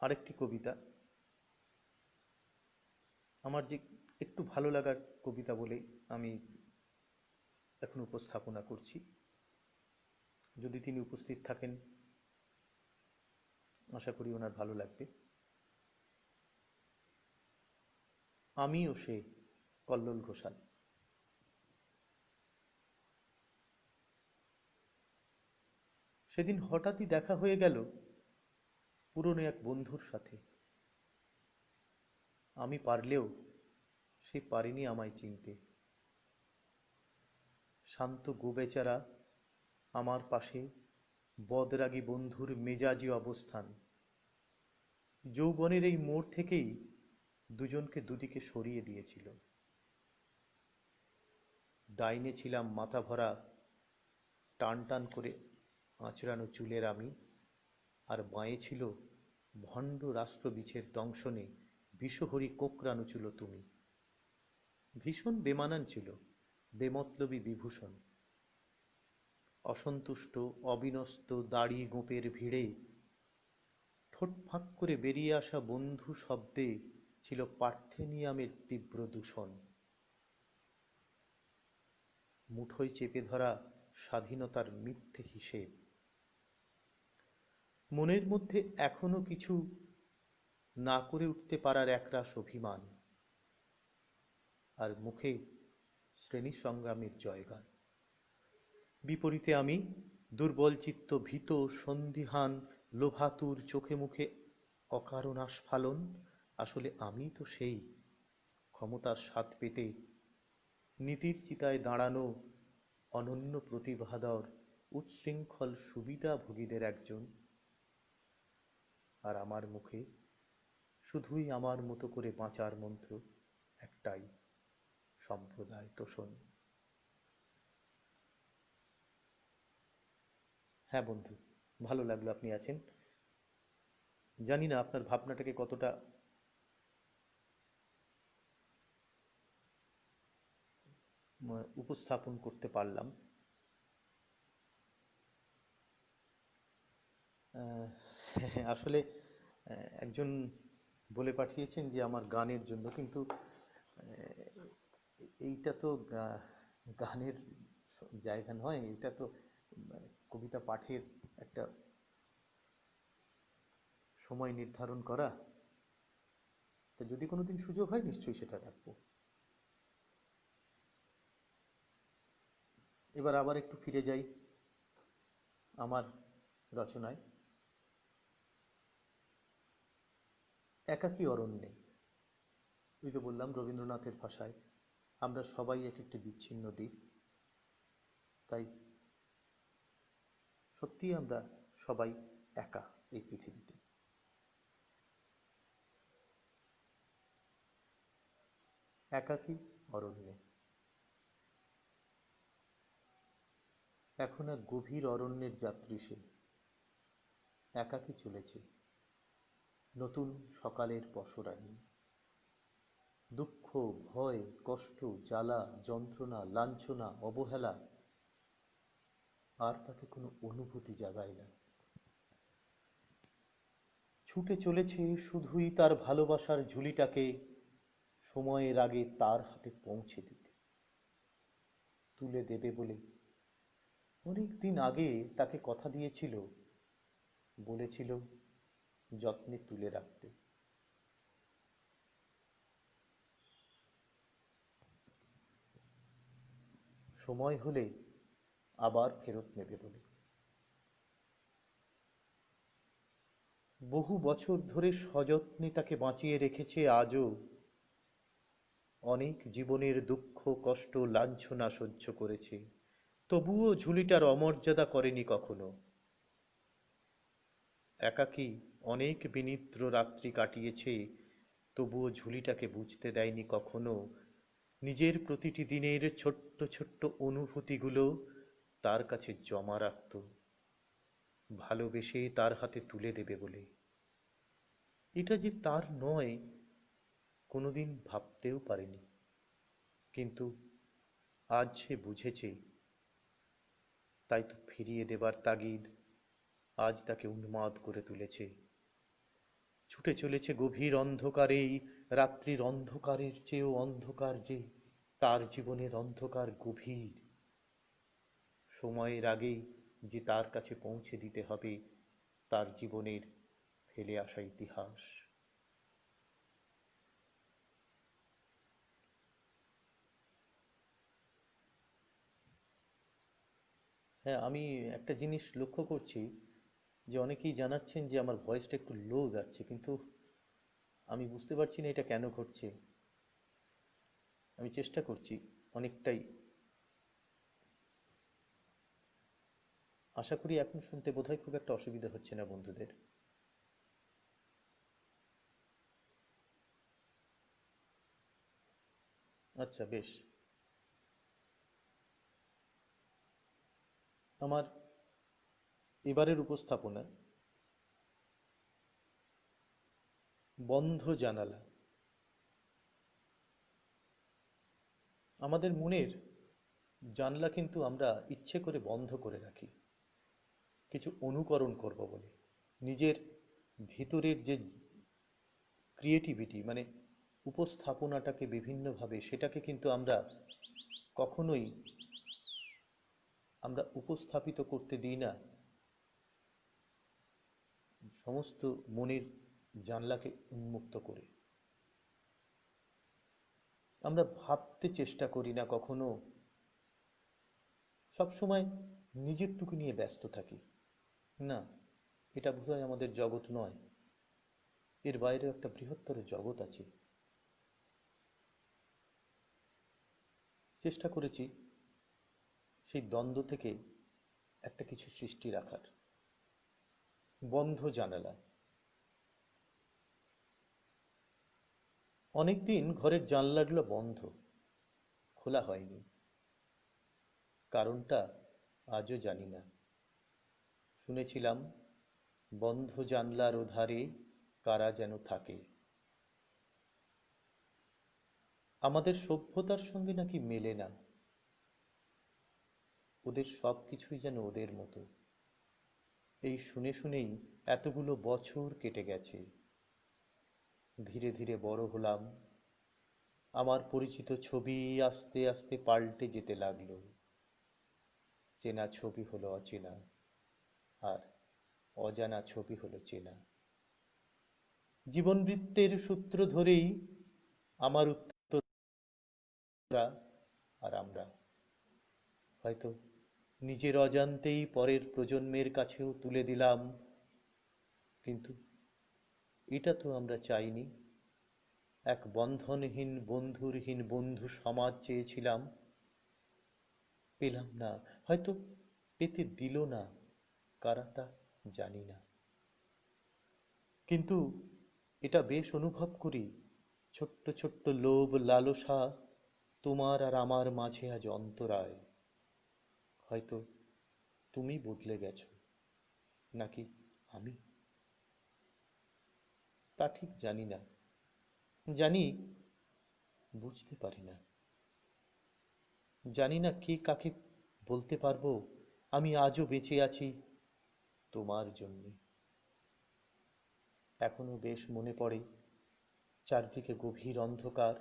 [SPEAKER 1] আরেকটি কবিতা আমার যে একটু ভালো লাগার কবিতা বলে আমি এখন উপস্থাপনা করছি। যদি তিনি উপস্থিত থাকেন আশা করি ওনার ভালো লাগবে। আমি ও সে, কল্লোল ঘোষাল। সেদিন হঠাৎই দেখা হয়ে গেল পুরনো এক বন্ধুর সাথে। আমি পারলেও সে পারেনি আমায় চিনতে। শান্ত গোবেচারা আমার পাশে, বদরাগী বন্ধুর মেজাজি অবস্থান। যৌবনের এই মোড় থেকেই দুজনকে দুদিকে সরিয়ে দিয়েছিল। ডাইনে ছিলাম মাথা ভরা টান টান করে আঁচড়ানো চুলের আমি, আর বাঁয়ে ছিল ভণ্ড রাষ্ট্রবিছের দংশনে বিষহরি কোঁকড়ানো ছিল তুমি। ভীষণ বেমানান ছিল বেমতলবী বিভূষণ। অসন্তুষ্ট অবিনস্ত দাড়ি গোঁপের ভিড়ে ঠোঁট ফাঁক করে বেরিয়ে আসা বন্ধু শব্দে ছিল পার্থেনিয়ামের তীব্র দূষণ। মুঠোয় চেপে ধরা স্বাধীনতার মিথ্যে হিসেব। মনের মধ্যে এখনো কিছু না করে উঠতে পারার একরাশ অভিমান, আর মুখে শ্রেণী সংগ্রামের জয়গান। বিপরীতে আমি দুর্বল চিত্ত, ভীত, সন্দিহান, লোভাতুর, চোখে মুখে অকারণ আস্ফালন। আসলে আমি তো সেই ক্ষমতার স্বাদ পেতে নীতির চিতায় দাঁড়ানো অনন্য প্রতিভাধর উচ্ছৃঙ্খল সুবিধাভোগীদের একজন। আর আমার মুখে শুধুই আমার মতো করে বাঁচার মন্ত্র একটাই, সম্প্রদায় তোষণ। হ্যাঁ বন্ধু, ভালো লাগলো আপনি আছেন। জানি না আপনার ভাবনাটাকে কতটা উপস্থাপন করতে পারলাম। আসলে একজন বলে পাঠিয়েছেন যে আমার গানের জন্য, কিন্তু এইটা তো গানের জায়গা নয়, এটা তো কবিতা পাঠের একটা সময় নির্ধারণ করা। তা যদি কোনোদিন সুযোগ হয় নিশ্চয়ই সেটা রাখবো। এবার আবার একটু ফিরে যাই আমার রচনায়। একাকী অরণ্যে, ওই তো বললাম রবীন্দ্রনাথের ভাষায় আমরা সবাই এক একটি বিচ্ছিন্ন দ্বীপ। তাই সত্যিই আমরা সবাই একা এই পৃথিবীতে। একাকী অরণ্যে এখন এক গভীর অরণ্যের যাত্রী সে। একাকী চলেছে নতুন সকালের পসরা নিয়ে। দুঃখ, ভয়, কষ্ট, জ্বালা, যন্ত্রণা, লাঞ্ছনা, অবহেলা আর তাকে কোনো অনুভূতি জাগায় না। ছুটে চলেছে শুধুই তার ভালোবাসার ঝুলিটাকে সময়ের আগে তার হাতে পৌঁছে দিতে। তুলে দেবে বলে অনেক দিন আগে তাকে কথা দিয়েছিল, বলেছিল যত্নে তুলে রাখতে। সময় হলে আবার ফেরত নেবে বলে। বহু বছর ধরে সযত্নে তাকে বাঁচিয়ে রেখেছে আজও। অনেক জীবনের দুঃখ, কষ্ট, লাঞ্ছনা সহ্য করেছে, তবুও ঝুলিটার অমর্যাদা করেনি কখনো। একাকী অনেক বিনিদ্র রাত্রি কাটিয়েছে, তবুও ঝুলিটাকে বুঝতে দেয়নি কখনো নিজের প্রতিটি দিনের ছোট্ট ছোট্ট অনুভূতিগুলো তার কাছে জমা রাখত, ভালোবেসে তার হাতে তুলে দেবে বলে। এটা যে তার নয় কোনোদিন ভাবতেও পারেনি, কিন্তু আজ সে বুঝেছে, তাই তো ফিরিয়ে দেবার তাগিদ আজ তাকে উন্মাদ করে তুলেছে। ছুটে চলেছে গভীর অন্ধকারেই, রাত্রির অন্ধকারের চেয়েও অন্ধকার যে তার জীবনের অন্ধকার গভীর। সময়ের আগেই যে তার কাছে পৌঁছে দিতে হবে তার জীবনের ফেলে আসা ইতিহাস। হ্যাঁ, আমি একটা জিনিস লক্ষ্য করছি যে অনেকেই জানাচ্ছেন যে আমার ভয়েসটা একটু লো যাচ্ছে, কিন্তু আমি বুঝতে পারছি না এটা কেন ঘটছে। আমি চেষ্টা করছি অনেকটাই। আশা করি এখন শুনতে বোধহয় খুব একটা অসুবিধা হচ্ছে না বন্ধুদের। আচ্ছা, বেশ। আমার এবারের উপস্থাপনা বন্ধ জানালা। আমাদের মনের জানলা কিন্তু আমরা ইচ্ছে করে বন্ধ করে রাখি, কিছু অনুকরণ করব বলে। নিজের ভিতরের যে ক্রিয়েটিভিটি, মানে উপস্থাপনাটাকে বিভিন্নভাবে, সেটাকে কিন্তু আমরা কখনোই উপস্থাপিত করতে দিই না। সমস্ত মনের জানলাকে উন্মুক্ত করে আমরা ভাবতে চেষ্টা করি না কখনো, সব সময় নিজেরটুকু নিয়ে ব্যস্ত থাকি। না, এটা বোধহয় আমাদের জগৎ নয়, এর বাইরে একটা বৃহত্তর জগৎ আছে। চেষ্টা করেছি সেই দ্বন্দ্ব থেকে একটা কিছু সৃষ্টি রাখার। বন্ধ জানালা। অনেকদিন ঘরের জানলাগুলো বন্ধ, খোলা হয়নি। কারণটা আজও জানি না। শুনেছিলাম বন্ধ জানলার ওধারে কারা যেন থাকে। আমাদের সভ্যতার সঙ্গে নাকি মেলে না, ওদের সব কিছুই যেন ওদের মতো। এই শুনে শুনেই এতগুলো বছর কেটে গেছে। ধীরে ধীরে বড় হলাম, আমার পরিচিত ছবি আস্তে আস্তে পাল্টে যেতে লাগলো। চেনা ছবি হলো অচেনা, আর অজানা ছবি হলো চেনা। জীবনবৃত্তের সূত্র ধরেই আমার উত্তরা আর আমরা হয়তো নিজের অজান্তেই পরের প্রজন্মের কাছেও তুলে দিলাম। কিন্তু এটা তো আমরা চাইনি। এক বন্ধনহীন বন্ধুরহীন বন্ধু সমাজ চেয়েছিলাম, পেলাম না, হয়তো পেতে দিল না কারা তা জানি না। কিন্তু এটা বেশ অনুভব করি, ছোট্ট ছোট্ট লোভ লালসা তোমার আর আমার মাঝে আজ অন্তরায়। হয়তো তুমি বদলে গেছো, নাকি আমি, তা ঠিক জানি না। জানি বুঝতে পারি না। জানি না কে কাকে বলতে পারবো আমি আজও বেঁচে আছি তোমার জন্যে। এখনো বেশ মনে পড়ে, চারদিকে গভীর অন্ধকার,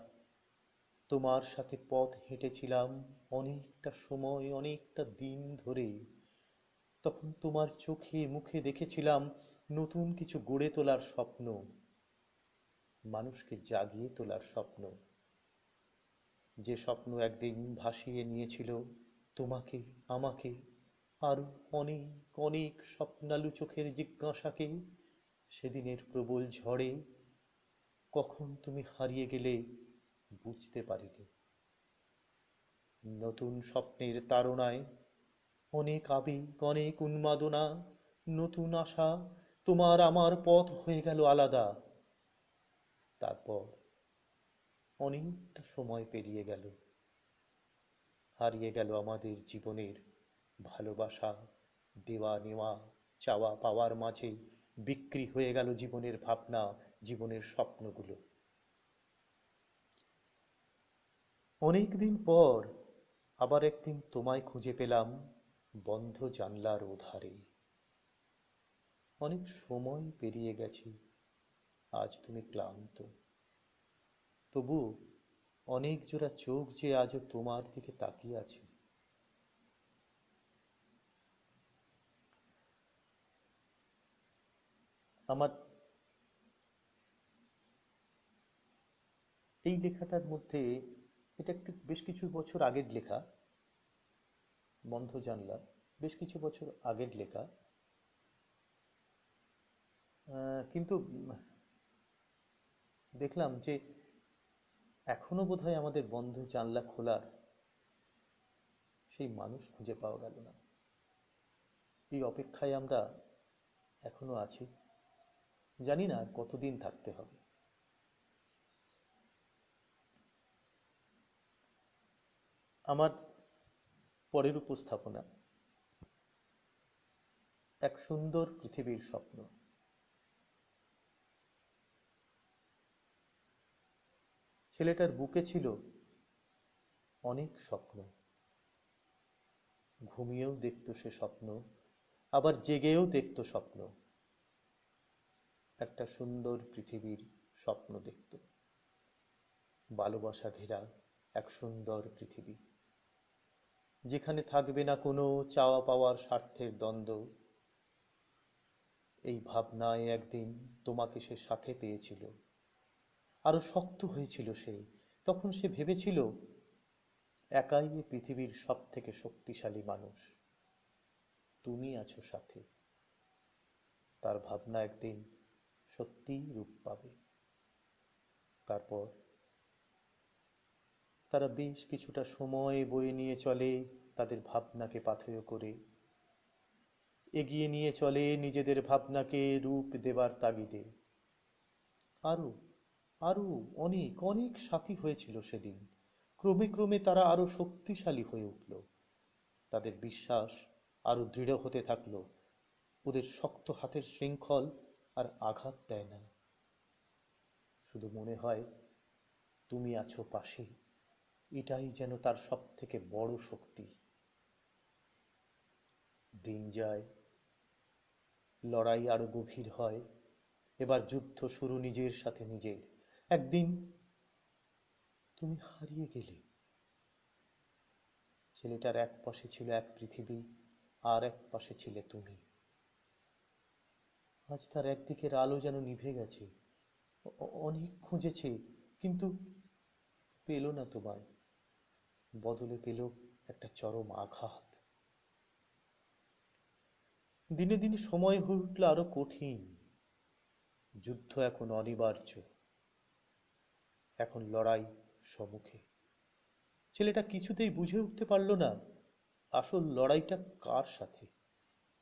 [SPEAKER 1] তোমার সাথে পথ হেঁটেছিলাম অনেকটা সময়, অনেকটা দিন ধরে। তখন তোমার চোখে মুখে দেখেছিলাম নতুন কিছু গড়ে তোলার স্বপ্ন, মানুষকে জাগিয়ে তোলার স্বপ্ন। যে স্বপ্ন একদিন ভাসিয়ে নিয়েছিল তোমাকে, আমাকে, আরো অনেক অনেক স্বপ্নালু চোখের জিজ্ঞাসাকে। সেদিনের প্রবল ঝড়ে কখন তুমি হারিয়ে গেলে বুঝতে পারিনি। নতুন স্বপ্নের তাড়নায় অনেক আবেগ, অনেক উন্মাদনা, নতুন আশা, তোমার আমার পথ হয়ে গেল আলাদা। তারপর অনেকটা সময় পেরিয়ে গেল, হারিয়ে গেল আমাদের জীবনের ভালোবাসা, দেওয়া নেওয়া, চাওয়া পাওয়ার মাঝে বিক্রি হয়ে গেল জীবনের ভাবনা, জীবনের স্বপ্নগুলো। অনেকদিন পর আবার একদিন তোমায় খুঁজে পেলাম বন্ধ জানলার ওধারে। অনেক সময় পেরিয়ে গেছে, আজ তুমি ক্লান্ত, তবু অনেক জোড়া চোখ যে আজও তোমার দিকে তাকিয়ে আছে। আমার এই লেখাটার মধ্যে, এটা একটু বেশ কিছু বছর আগের লেখা, বন্ধ জানলা বেশ কিছু বছর আগের লেখা। কিন্তু দেখলাম যে এখনো বোধহয় আমাদের বন্ধ জানলা খোলার সেই মানুষ খুঁজে পাওয়া গেল না। এই অপেক্ষায় আমরা এখনো আছি, জানি না আর কতদিন থাকতে হবে। আমার পরের উপস্থাপনা এক সুন্দর পৃথিবীর স্বপ্ন। ছেলেটার বুকে ছিল অনেক স্বপ্ন, ঘুমিয়েও দেখতো সে স্বপ্ন, আবার জেগেও দেখতো স্বপ্ন। একটা সুন্দর পৃথিবীর স্বপ্ন দেখত, ভালোবাসা ঘেরা এক সুন্দর পৃথিবী, যেখানে থাকবে না কোনো চাওয়া পাওয়ার স্বার্থের দ্বন্দ্ব। এই ভাবনায় একদিন তোমাকে সে সাথে পেয়েছিল, আরো শক্ত হয়েছিল সে। তখন সে ভেবেছিল একাই এ পৃথিবীর সব থেকে শক্তিশালী মানুষ, তুমি আছো সাথে। তার ভাবনা একদিন সত্যিই রূপ পাবে। তারপর তারা বেশ কিছুটা সময় বয়ে নিয়ে চলে তাদের ভাবনাকে পাথেয় করে, এগিয়ে নিয়ে চলে নিজেদের ভাবনাকে রূপ দেবার তাগিদে। আরো আরো অনেক অনেক সাথী হয়েছিল সেদিন। ক্রমে ক্রমে তারা আরো শক্তিশালী হয়ে উঠল, তাদের বিশ্বাস আরো দৃঢ় হতে থাকলো। ওদের শক্ত হাতের শৃঙ্খল আর আঘাত দেয় না, শুধু মনে হয় তুমি আছো পাশে, এটাই যেন তার সব থেকে বড় শক্তি। দিন যায়, লড়াই আরো গভীর হয়, এবার যুদ্ধ শুরু নিজের সাথে নিজের। একদিন তুমি হারিয়ে গেলে। ছেলেটার এক পাশে ছিল এক পৃথিবী, আর এক পাশে ছিলে তুমি। আজ তার একদিকের আলো যেন নিভে গেছে। অনেক খুঁজেছে, কিন্তু পেল না তোমায়, বদলে পেল একটা চরম আঘাত। দিনে দিনে সময় হয়ে উঠল আরো কঠিন। যুদ্ধ এখন অনিবার্য, এখন লড়াই সম্মুখে। ছেলেটা কিছুতেই বুঝে উঠতে পারল না আসল লড়াইটা কার সাথে,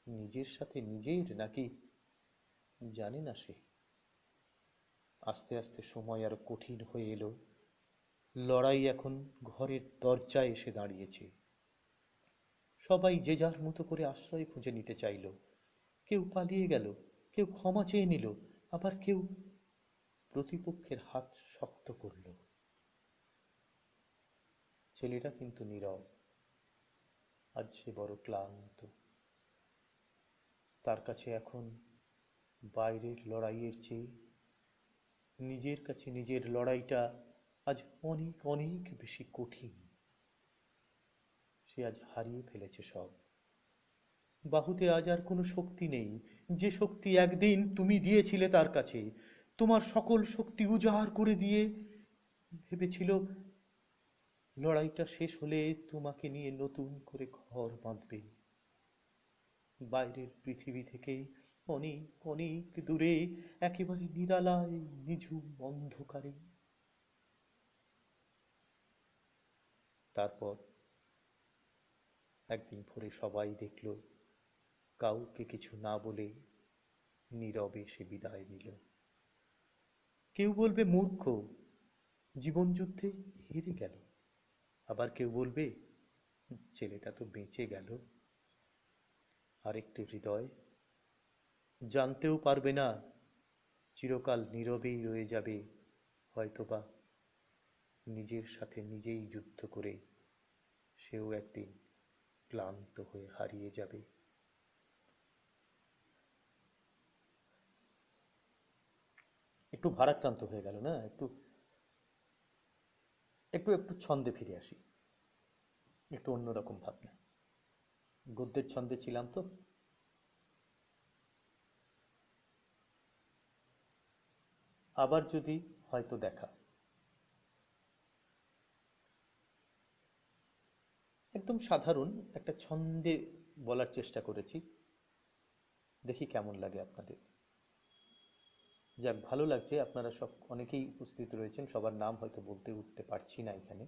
[SPEAKER 1] নিজের সাথে নিজের নাকি জানে না সে। আস্তে আস্তে সময় আরো কঠিন হয়ে এলো, লড়াই এখন ঘরের দরজায় এসে দাঁড়িয়েছে। সবাই যে যার মতো করে আশ্রয় খুঁজে নিতে চাইল। কেউ পালিয়ে গেল, কেউ ক্ষমা চেয়ে নিল, আবার কেউ প্রতিপক্ষের হাত শক্ত করল। ছেলেটা কিন্তু নীরব, আজ সে বড় ক্লান্ত। তার কাছে এখন বাইরের লড়াইয়ের চেয়ে নিজের কাছে নিজের লড়াইটা আজ অনেক অনেক বেশি কঠিন। সে আজ হারিয়ে ফেলেছে সব। বাহুতে আজ আর কোনো শক্তি নেই, যে শক্তি একদিন তুমি দিয়েছিলে তার কাছে। তোমার সকল শক্তি উজাড় করে দিয়ে ভেবেছিল লড়াইটা শেষ হলে তোমাকে নিয়ে নতুন করে ঘর বাঁধবে, বাইরের পৃথিবী থেকে অনেক অনেক দূরে, একেবারে নিরালায় নিঝুম অন্ধকারে। তারপর একদিন ভোরে সবাই দেখল, কাউকে কিছু না বলে নীরবে সে বিদায় নিল। কেউ বলবে মূর্খ, জীবন যুদ্ধে হেরে গেল, আবার কেউ বলবে ছেলেটা তো বেঁচে গেল। আরেকটি হৃদয় জানতেও পারবে না, চিরকাল নীরবেই রয়ে যাবে, হয়তোবা নিজের সাথে নিজেই যুদ্ধ করে সেও একদিন ক্লান্ত হয়ে হারিয়ে যাবে। একটু ভারাক্রান্ত হয়ে গেল না? একটু একটু একটু ছন্দে ফিরে আসি, একটু অন্যরকম ভাবনা। গদ্যের ছন্দে ছিলাম তো। আবার যদি হয়তো দেখা, একদম সাধারণ একটা ছন্দে বলার চেষ্টা করেছি, দেখি কেমন লাগে আপনাদের। যাক, ভালো লাগছে, আপনারা সব অনেকেই উপস্থিত রয়েছেন, সবার নাম হয়তো বলতে উঠতে পারছি না এখানে।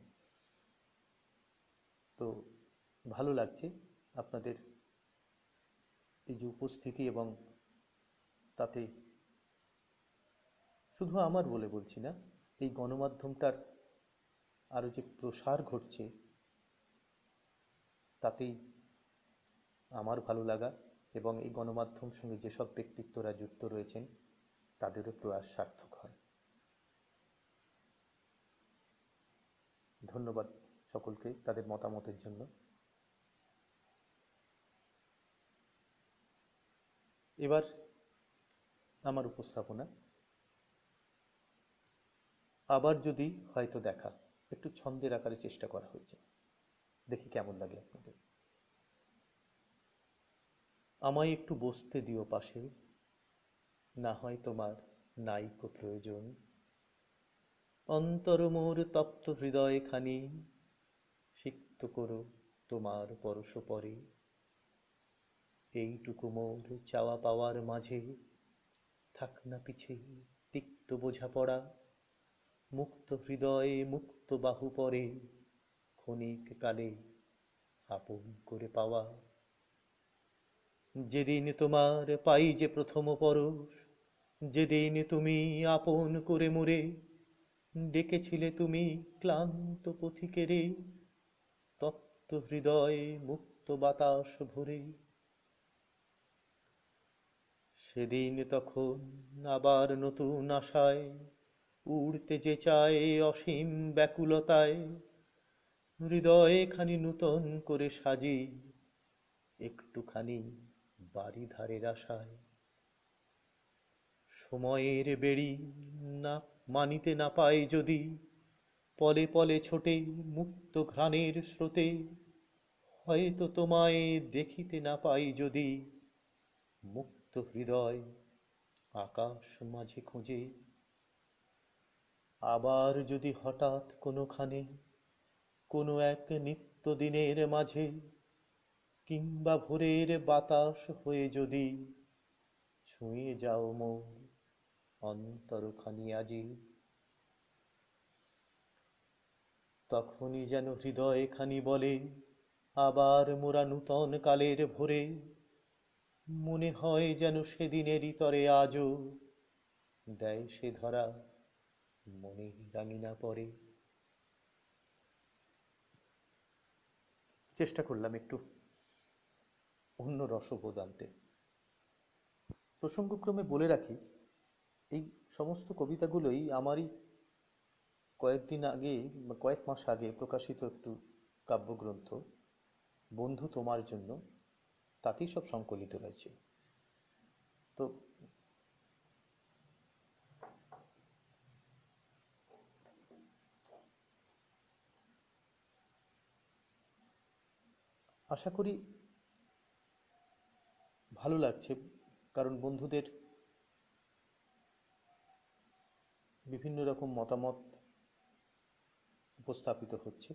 [SPEAKER 1] তো ভালো লাগছে আপনাদের এই যে উপস্থিতি, এবং তাতে শুধু আমার বলে বলছি না, এই গণমাধ্যমটার আরও যে প্রসার ঘটছে, তাতেই আমার ভালো লাগা, এবং এই গণমাধ্যম সঙ্গে যেসব ব্যক্তিত্বরা যুক্ত রয়েছেন তাদেরও প্রয়াস সার্থক হয়। ধন্যবাদ সকলকে তাদের মতামতের জন্য। এবার আমার উপস্থাপনা, আবার যদি হয়তো দেখা, একটু ছন্দের আকারে চেষ্টা করা হয়েছে, দেখি কেমন লাগে আপনাদের। আমায় একটু বসতে দিও পাশে, না হয় তোমার নাইকো প্রয়োজন। অন্তর মোর তপ্ত হৃদয় খানি, সিক্ত করো তোমার পরশ পরে। এইটুকু মোর চাওয়া পাওয়ার মাঝে, থাক না পিছে তিক্ত বোঝাপড়া। মুক্ত হৃদয়ে মুক্ত বাহু পরে, ক্ষণিক কালে আপন করে পাওয়া। যেদিন তোমার পাই যে প্রথম পরশ, যেদিন তুমি আপন করে মোরে, ডেকেছিলে তুমি ক্লান্ত পথিকেরে, তপ্ত হৃদয়ে মুক্ত বাতাস ভরে। সেদিন তখন আবার নতুন আশায়, উড়তে যে চায় অসীম ব্যাকুলতায়, হৃদয়ে খানি নূতন করে সাজি, একটুখানি বাড়ি ধারের আশায়। সময়ের বেড়ি না মানিতে না পাই যদি, পলে পলে ছোটে মুক্ত ঘ্রাণের স্রোতে, হয়তো তোমায় দেখিতে না পাই যদি, মুক্ত হৃদয় আকাশ মাঝে খুঁজে। আবার যদি হঠাৎ কোনোখানে, কোনো এক নিত্য দিনের মাঝে, কিংবা ভোরের বাতাস হয়ে যদি, ছুঁয়ে যাও মোর অন্তরখানি আজি, তখনই যেন হৃদয় খানি বলে, আবার মোরা নূতন কালের ভোরে। মনে হয় যেন সেদিনেরই তরে আজও, দেয় সে ধরা মনে রাঙিনা পরে। চেষ্টা করলাম একটু অন্য রসবোধ আনতে। প্রসঙ্গক্রমে বলে রাখি, এই সমস্ত কবিতাগুলোই আমারই কয়েকদিন আগে বা কয়েক মাস আগে প্রকাশিত একটু কাব্যগ্রন্থ, বন্ধু তোমার জন্য, তাতেই সব সংকলিত রয়েছে। তো আশা করি ভালো লাগছে, কারণ বন্ধুদের বিভিন্ন রকম মতামত উপস্থাপিত হচ্ছে।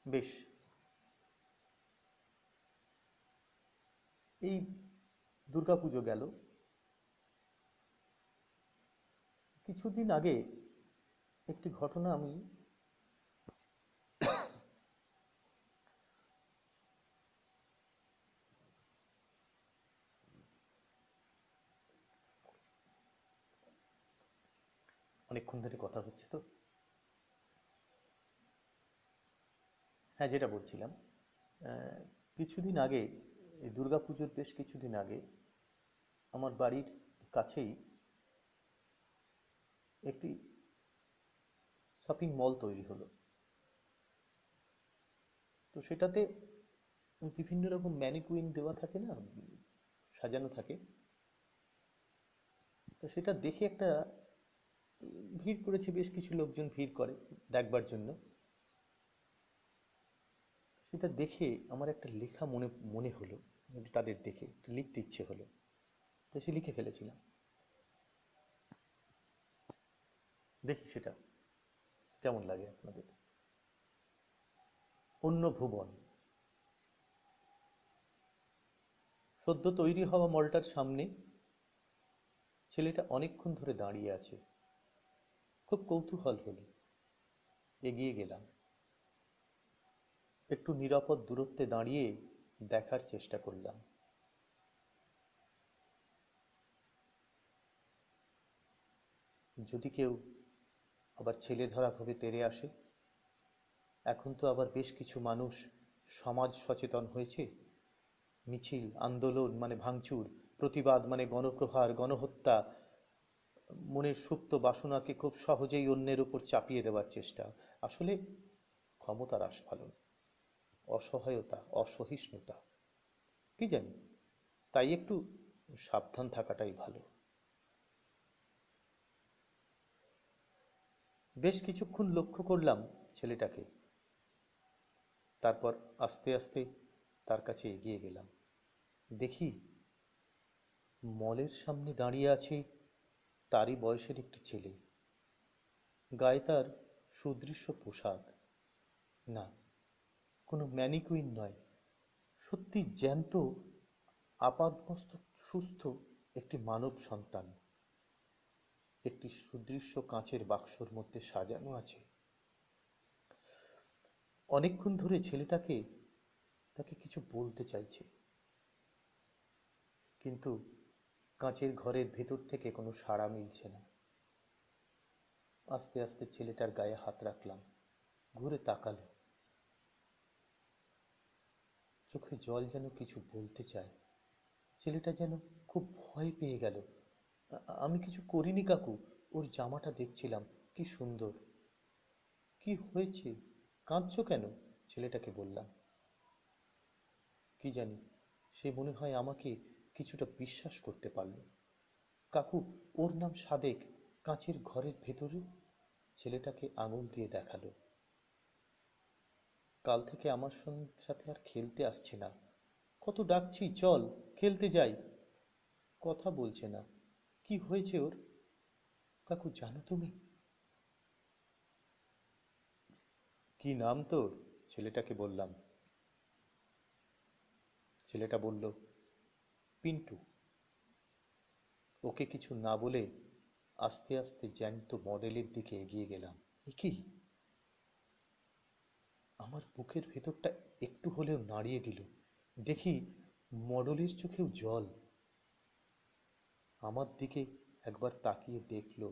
[SPEAKER 1] বেশ, এই দুর্গাপুজো গেল, কিছুদিন আগে একটি ঘটনা আমি অনেকক্ষণ ধরে কথা হচ্ছে তো। হ্যাঁ, যেটা বলছিলাম, আহ, কিছুদিন আগে, এই দুর্গাপুজোর বেশ কিছুদিন আগে আমার বাড়ির কাছেই একটি শপিং মল তৈরি হলো। তো সেটাতে বিভিন্ন রকম ম্যানিকুইন দেওয়া থাকে না, সাজানো থাকে। তো সেটা দেখে একটা ভিড় করেছে, বেশ কিছু লোকজন ভিড় করে দেখবার জন্য। সেটা দেখে আমার একটা লেখা মনে মনে হলো, তাদের দেখে একটু লিখতে ইচ্ছে হলো। তো সে লিখে ফেলেছিলাম। দেখি সেটা কেমন লাগে আপনাদের। অন্য ভুবন। সদ্য তৈরি হওয়া মলটার সামনে ছেলেটা অনেকক্ষণ ধরে দাঁড়িয়ে আছে। খুব কৌতূহল হলো, এগিয়ে গেলাম। একটু নিরাপদ দূরত্বে দাঁড়িয়ে দেখার চেষ্টা করলাম। যদি কেউ আবার ছেলেধরাভাবে তেড়ে আসে। এখন তো আবার বেশ কিছু মানুষ সমাজ সচেতন হয়েছে। মিছিল, আন্দোলন মানে ভাঙচুর, প্রতিবাদ মানে গণপ্রহার, গণহত্যা, মনের সুপ্ত বাসনাকে খুব সহজেই অন্যের উপর চাপিয়ে দেওয়ার চেষ্টা। আসলে ক্ষমতার আস্ফালন, অসহায়তা, অসহিষ্ণুতা, কি জানি। তাই একটু সাবধান থাকাটাই ভালো। বেশ কিছুক্ষণ লক্ষ্য করলাম ছেলেটাকে। তারপর আস্তে আস্তে তার কাছে এগিয়ে গেলাম। দেখি মলের সামনে দাঁড়িয়ে আছে তারই বয়সের একটি ছেলে। গায়ে তার সুদৃশ্য পোশাক। না, কোনো ম্যানিকুইন নয়, সত্যি জ্যান্ত, আপাদমস্তক সুস্থ একটি মানব সন্তান। একটি সুদৃশ্য কাঁচের বাক্সর মধ্যে সাজানো আছে। অনেকক্ষণ ধরে ছেলেটাকে তাকে কিছু বলতে চাইছে, কিন্তু কাঁচের ঘরের ভেতর থেকে কোনো সাড়া মিলছে না। আস্তে আস্তে ছেলেটার গায়ে হাত রাখলাম। ঘুরে তাকালো, চোখে জল, যেন কিছু বলতে চায়। ছেলেটা যেন খুব ভয় পেয়ে গেল। আমি কিছু করিনি কাকু, ওর জামাটা দেখছিলাম, কি সুন্দর। কি হয়েছে, কাঁদছো কেন? ছেলেটাকে বললাম। কি জানি, সে মনে হয় আমাকে কিছুটা বিশ্বাস করতে পারল। কাকু, ওর নাম সাদেক, কাঁচের ঘরের ভেতরে। ছেলেটাকে আঙুল দিয়ে দেখালো। কাল থেকে আমার সাথে আর খেলতে আসছে না। কত ডাকছি, চল খেলতে যাই, কথা বলছে না। কি হয়েছে ওর? কাকু জানো তুমি? কি নাম তোর? ছেলেটাকে বললাম। ছেলেটা বলল, পিন্টু। ওকে কিছু না বলে আস্তে আস্তে জ্যান্ত মডেলের দিকে এগিয়ে গেলাম। এ কি! আমার বুকের ভেতরটা একটু হলেও নাড়িয়ে দিল। দেখি মডেলের চোখেও জল। আমার দিকে একবার তাকিয়ে দেখল।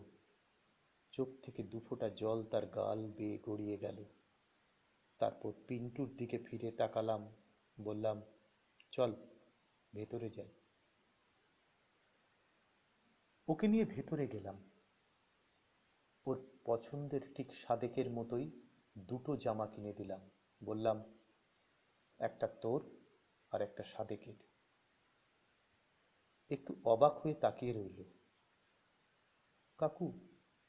[SPEAKER 1] চোখ থেকে দুফোঁটা জল তার গাল বেয়ে গড়িয়ে গেল। তারপর পিন্টুর দিকে ফিরে তাকালাম, বললাম, চল ভেতরে যাই। ওকে নিয়ে ভেতরে গেলাম। ওর পছন্দের ঠিক সাদেকের মতোই দুটো জামা কিনে দিলাম। বললাম, একটা তোর আর একটা সাদেকের। একটু অবাক হয়ে তাকিয়ে রইল। কাকু,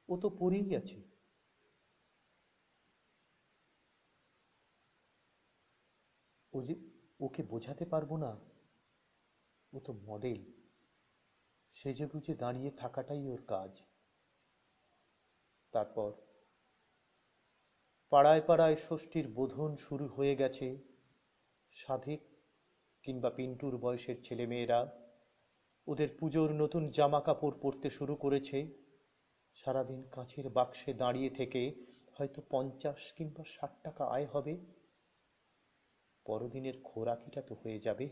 [SPEAKER 1] ও তো পরেই আছে। ও যে, ওকে বোঝাতে পারবো না, ও তো মডেল। সেজে গুজে দাঁড়িয়ে থাকাটাই ওর কাজ। তারপর পাড়ায় পাড়ায় ষষ্ঠীর বোধন শুরু হয়ে গেছে। সাধেক কিংবা পিন্টুর বয়সের ছেলেমেয়েরা ওদের পুজোর নতুন জামা কাপড় পরতে শুরু করেছে। সারাদিন কাঁচের বাক্সে দাঁড়িয়ে থেকে হয়তো 50 কিংবা 60 টাকা আয় হবে। পরদিনের খোরাকিটা তো হয়ে যাবে।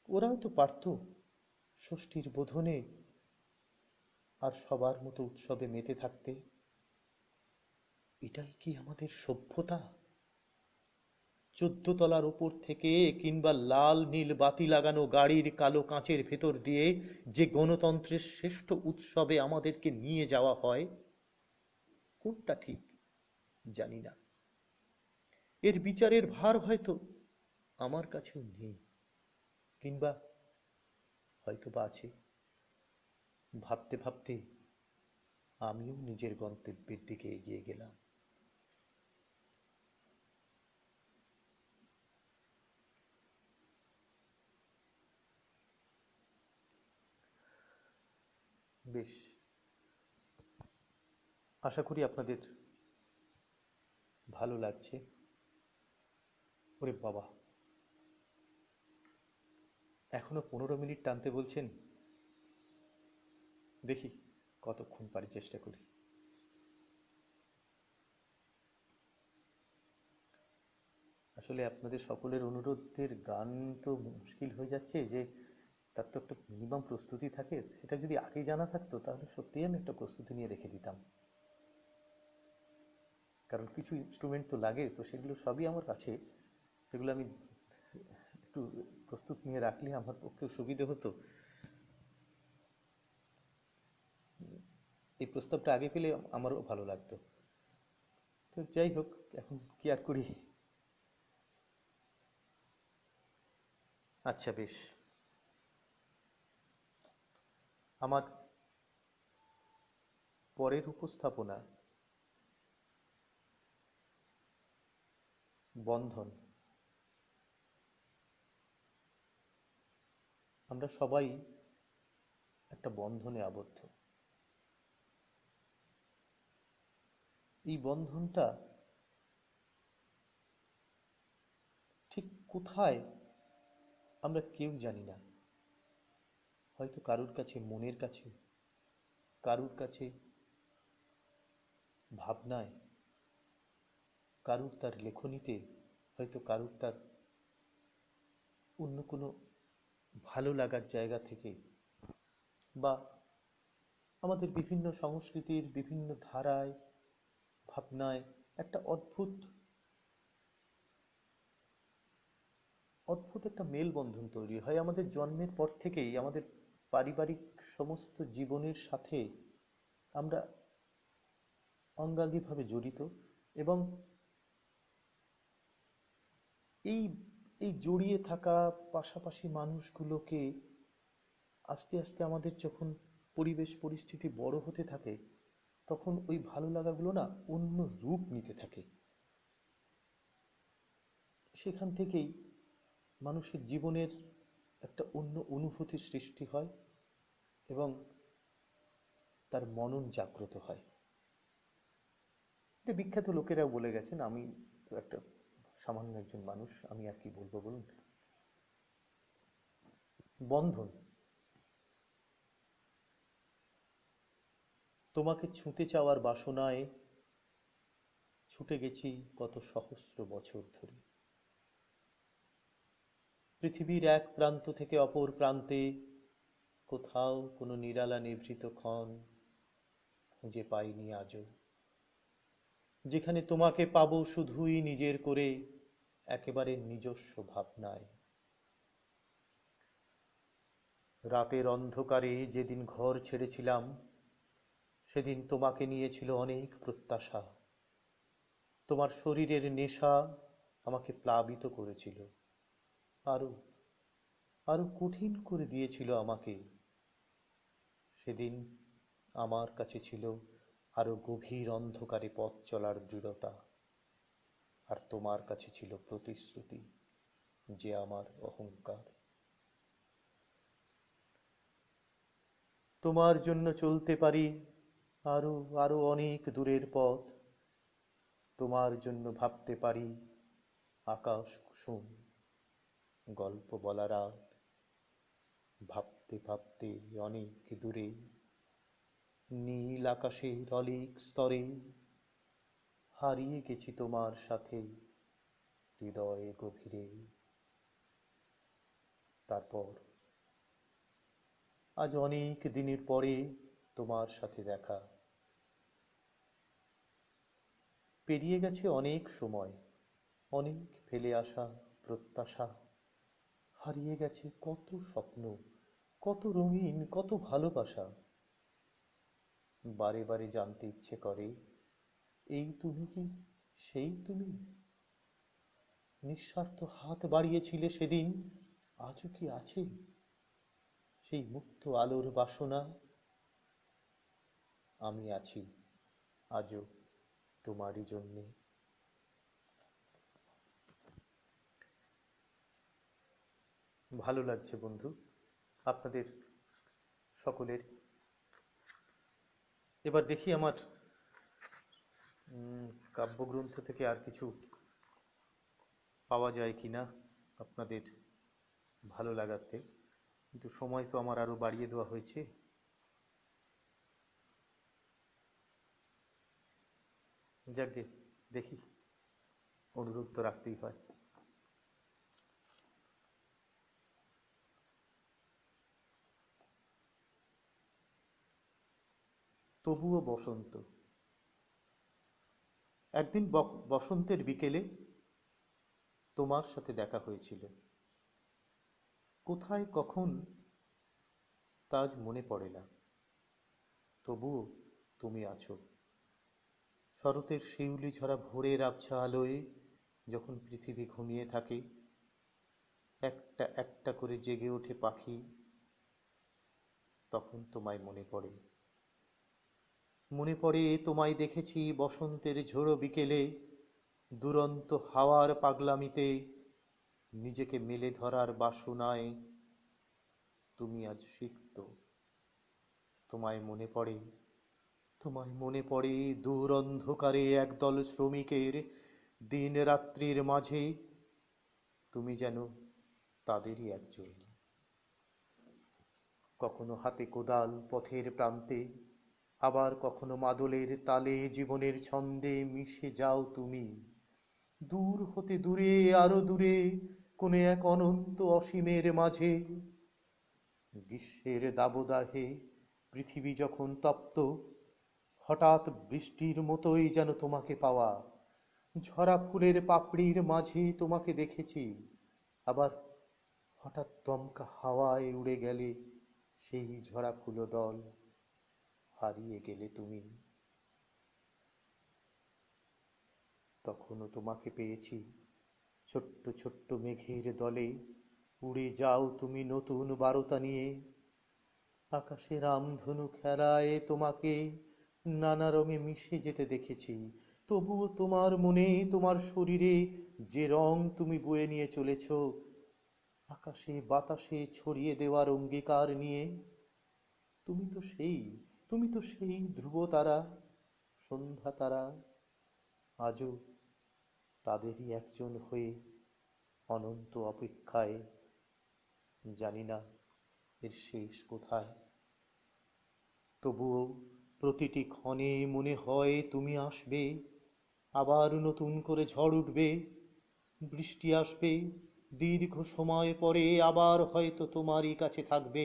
[SPEAKER 1] ওরাও তো পারত ষষ্ঠীর বোধনে আর সবার মতো উৎসবে মেতে থাকতে, এটাই কি আমাদের সভ্যতা? 14 তলার ওপর থেকে কিংবা লাল নীল বাতি লাগানো গাড়ির কালো কাঁচের ভেতর দিয়ে যে গণতন্ত্রের শ্রেষ্ঠ উৎসবে আমাদেরকে নিয়ে যাওয়া হয়, কোনটা ঠিক জানি না। এর বিচারের ভার হয়তো আমার কাছেও নেই, কিংবা হয়তো বা আছে। ভাবতে ভাবতে আমিও নিজের গন্তব্যের দিকে এগিয়ে গেলাম। বেশ, আশা করি আপনাদের ভালো লাগছে। ওরে বাবা, এখনো 15 মিনিট টানতে বলছেন। দেখি কতক্ষণ পারি, চেষ্টা করি। আসলে আপনাদের সকলের অনুরোধের গান তো মুশকিল হয়ে যাচ্ছে, যে তার তো একটা মিনিমাম প্রস্তুতি থাকে। সেটা যদি আগে জানা থাকতো তাহলে সত্যিই আমি একটা প্রস্তুতি নিয়ে রেখে দিতাম। কারণ কিছু ইনস্ট্রুমেন্ট তো লাগে, তো সেগুলো সবই আমার কাছে। সেগুলো আমি একটু প্রস্তুত নিয়ে রাখলে আমার পক্ষেও সুবিধে হতো। এই প্রস্তাবটা আগে পেলে আমারও ভালো লাগতো। তো যাই হোক, এখন কি আর করি। আচ্ছা বেশ, আমার পরের উপস্থাপনা বন্ধন। আমরা সবাই একটা বন্ধনে আবদ্ধ। এই বন্ধনটা ঠিক কোথায় আমরা কেউ জানি না। হয়তো কারুর কাছে মনের কাছে, কারুর কাছে ভাবনায়, কারুর তার লেখনীতে, হয়তো কারুর তার অন্য কোনো ভালো লাগার জায়গা থেকে, বা আমাদের বিভিন্ন সংস্কৃতির বিভিন্ন ধারায়, ভাবনায় একটা অদ্ভুত অদ্ভুত একটা মেলবন্ধন তৈরি হয় আমাদের জন্মের পর থেকেই। আমাদের পারিবারিক সমস্ত জীবনের সাথে আমরা অঙ্গাঙ্গিভাবে জড়িত। এবং এই এই জড়িয়ে থাকা পাশাপাশি মানুষগুলোকে আস্তে আস্তে আমাদের যখন পরিবেশ পরিস্থিতি বড় হতে থাকে, তখন ওই ভালো লাগাগুলো না অন্য রূপ নিতে থাকে। সেখান থেকেই মানুষের জীবনের একটা অন্য অনুভূতির সৃষ্টি হয়, এবং তার মনন জাগ্রত হয়। এটা বিখ্যাত লোকেরাও বলে গেছেন, আমি তো একটা সামান্য একজন মানুষ, আমি আর কি বলবো বলুন। বন্ধন। তোমাকে ছুঁতে চাওয়ার বাসনায় ছুটে গেছি কত সহস্র বছর ধরে। পৃথিবীর এক প্রান্ত থেকে অপর প্রান্তে কোথাও কোনো নিরালা নিভৃত ক্ষণ খুঁজে পাইনি আজও, যেখানে তোমাকে পাবো শুধুই নিজের করে, একেবারে নিজস্ব ভাবনায়। রাতের অন্ধকারে যেদিন ঘর ছেড়েছিলাম, সেদিন তোমাকে নিয়েছিল অনেক প্রত্যাশা। তোমার শরীরের নেশা আমাকে প্লাবিত করেছিল, আরো আরো কঠিন করে দিয়েছিল আমাকে। সেদিন আমার কাছে ছিল আরো গভীর অন্ধকারে পথ চলার দৃঢ়তা, আর তোমার কাছে ছিল প্রতিশ্রুতি যে আমার অহংকার। তোমার জন্য চলতে পারি আরো আরো অনেক দূরের পথ। তোমার জন্য ভাবতে পারি আকাশ কুসুম, গল্প বলা রাত। ভাবতে ভাবতে অনেক দূরে নীল আকাশের অলিক স্তরে হারিয়ে গেছি তোমার সাথে হৃদয়ে গভীরে। তারপর আজ অনেক দিনের পরে তোমার সাথে দেখা। পেরিয়ে গেছে অনেক সময়, অনেক ফেলে আসা প্রত্যাশা, হারিয়ে গেছে কত স্বপ্ন, কত রঙিন, কত ভালোবাসা। বারে বারে জানতে ইচ্ছে করে, এই তুমি কি সেই তুমি? নিঃস্বার্থ হাত বাড়িয়েছিলে সেদিন, আজও কি আছে সেই মুক্ত আলোর বাসনা? আমি আছি আজও তোমারই জন্যে। ভালো লাগছে বন্ধু আপনাদের সকলের। এবার দেখি আমার কাব্যগ্রন্থ থেকে আর কিছু পাওয়া যায় কিনা আপনাদের ভালো লাগাতে, কিন্তু সময় তো আমার আরো বাড়িয়ে দেওয়া হয়েছে। যাকে দেখি, অনুরোধ তো রাখতেই হয়। তবুও বসন্ত। একদিন বসন্তের বিকেলে তোমার সাথে দেখা হয়েছিল। কোথায় কখন তা আজ মনে পড়ে না, তবুও তুমি আছো। শরতের শিউলি ঝরা ভোরের আবছা আলোয় যখন পৃথিবী ঘুমিয়ে থাকে, একটা একটা করে জেগে ওঠে পাখি, তখন তোমায় মনে পড়ে। মনে পড়ে তোমায় দেখেছি বসন্তের ঝোড়ো বিকেলে, দুরন্ত হাওয়ার পাগলামিতে, নিজেকে মেলে ধরার বাসনায় তুমি আজ সিক্ত। তোমায় মনে পড়ে, তোমায় মনে পড়ে দূর অন্ধকারে একদল শ্রমিকের দিন রাত্রির মাঝে, তুমি যেন তাদেরই একজন। কখনো হাতে কোদাল পথের প্রান্তে, আবার কখনো মাদলের তালে জীবনের ছন্দে মিশে যাও তুমি। দূর হতে দূরে, আরো দূরে, কোন এক অনন্ত অসীমের মাঝে। গ্রীষ্মের দাবদাহে পৃথিবী যখন তপ্ত, হঠাৎ বৃষ্টির মতোই যেন তোমাকে পাওয়া। ঝরা ফুলের পাপড়ির মাঝে তোমাকে দেখেছি, আবার হঠাৎ দমকা হাওয়ায় উড়ে গেলে সেই ঝরা ফুলদল, হারিয়ে গেলে তুমি। তখনও তোমাকে পেয়েছি ছোট্ট ছোট্ট মেঘের দলে, উড়ে যাও তুমি নতুন বারতা নিয়ে। আকাশে রামধনু খেলায় তোমাকে নানা রঙে মিশে যেতে দেখেছি, তবুও তোমার মনে, তোমার শরীরে যে রং তুমি বয়ে নিয়ে চলেছ, আকাশে বাতাসে ছড়িয়ে দেওয়ার অঙ্গীকার নিয়ে। তুমি তো সেই, তুমি তো সেই ধ্রুব তারা, সন্ধ্যা তারা, আজও তাদেরই একজন হয়ে অনন্ত অপেক্ষায়। জানি না এর শেষ কোথায়, তবুও প্রতিটি ক্ষণে মনে হয় তুমি আসবে, আবার নতুন করে ঝড় উঠবে, বৃষ্টি আসবে, দীর্ঘ সময় পরে আবার হয়তো তোমারই কাছে থাকবে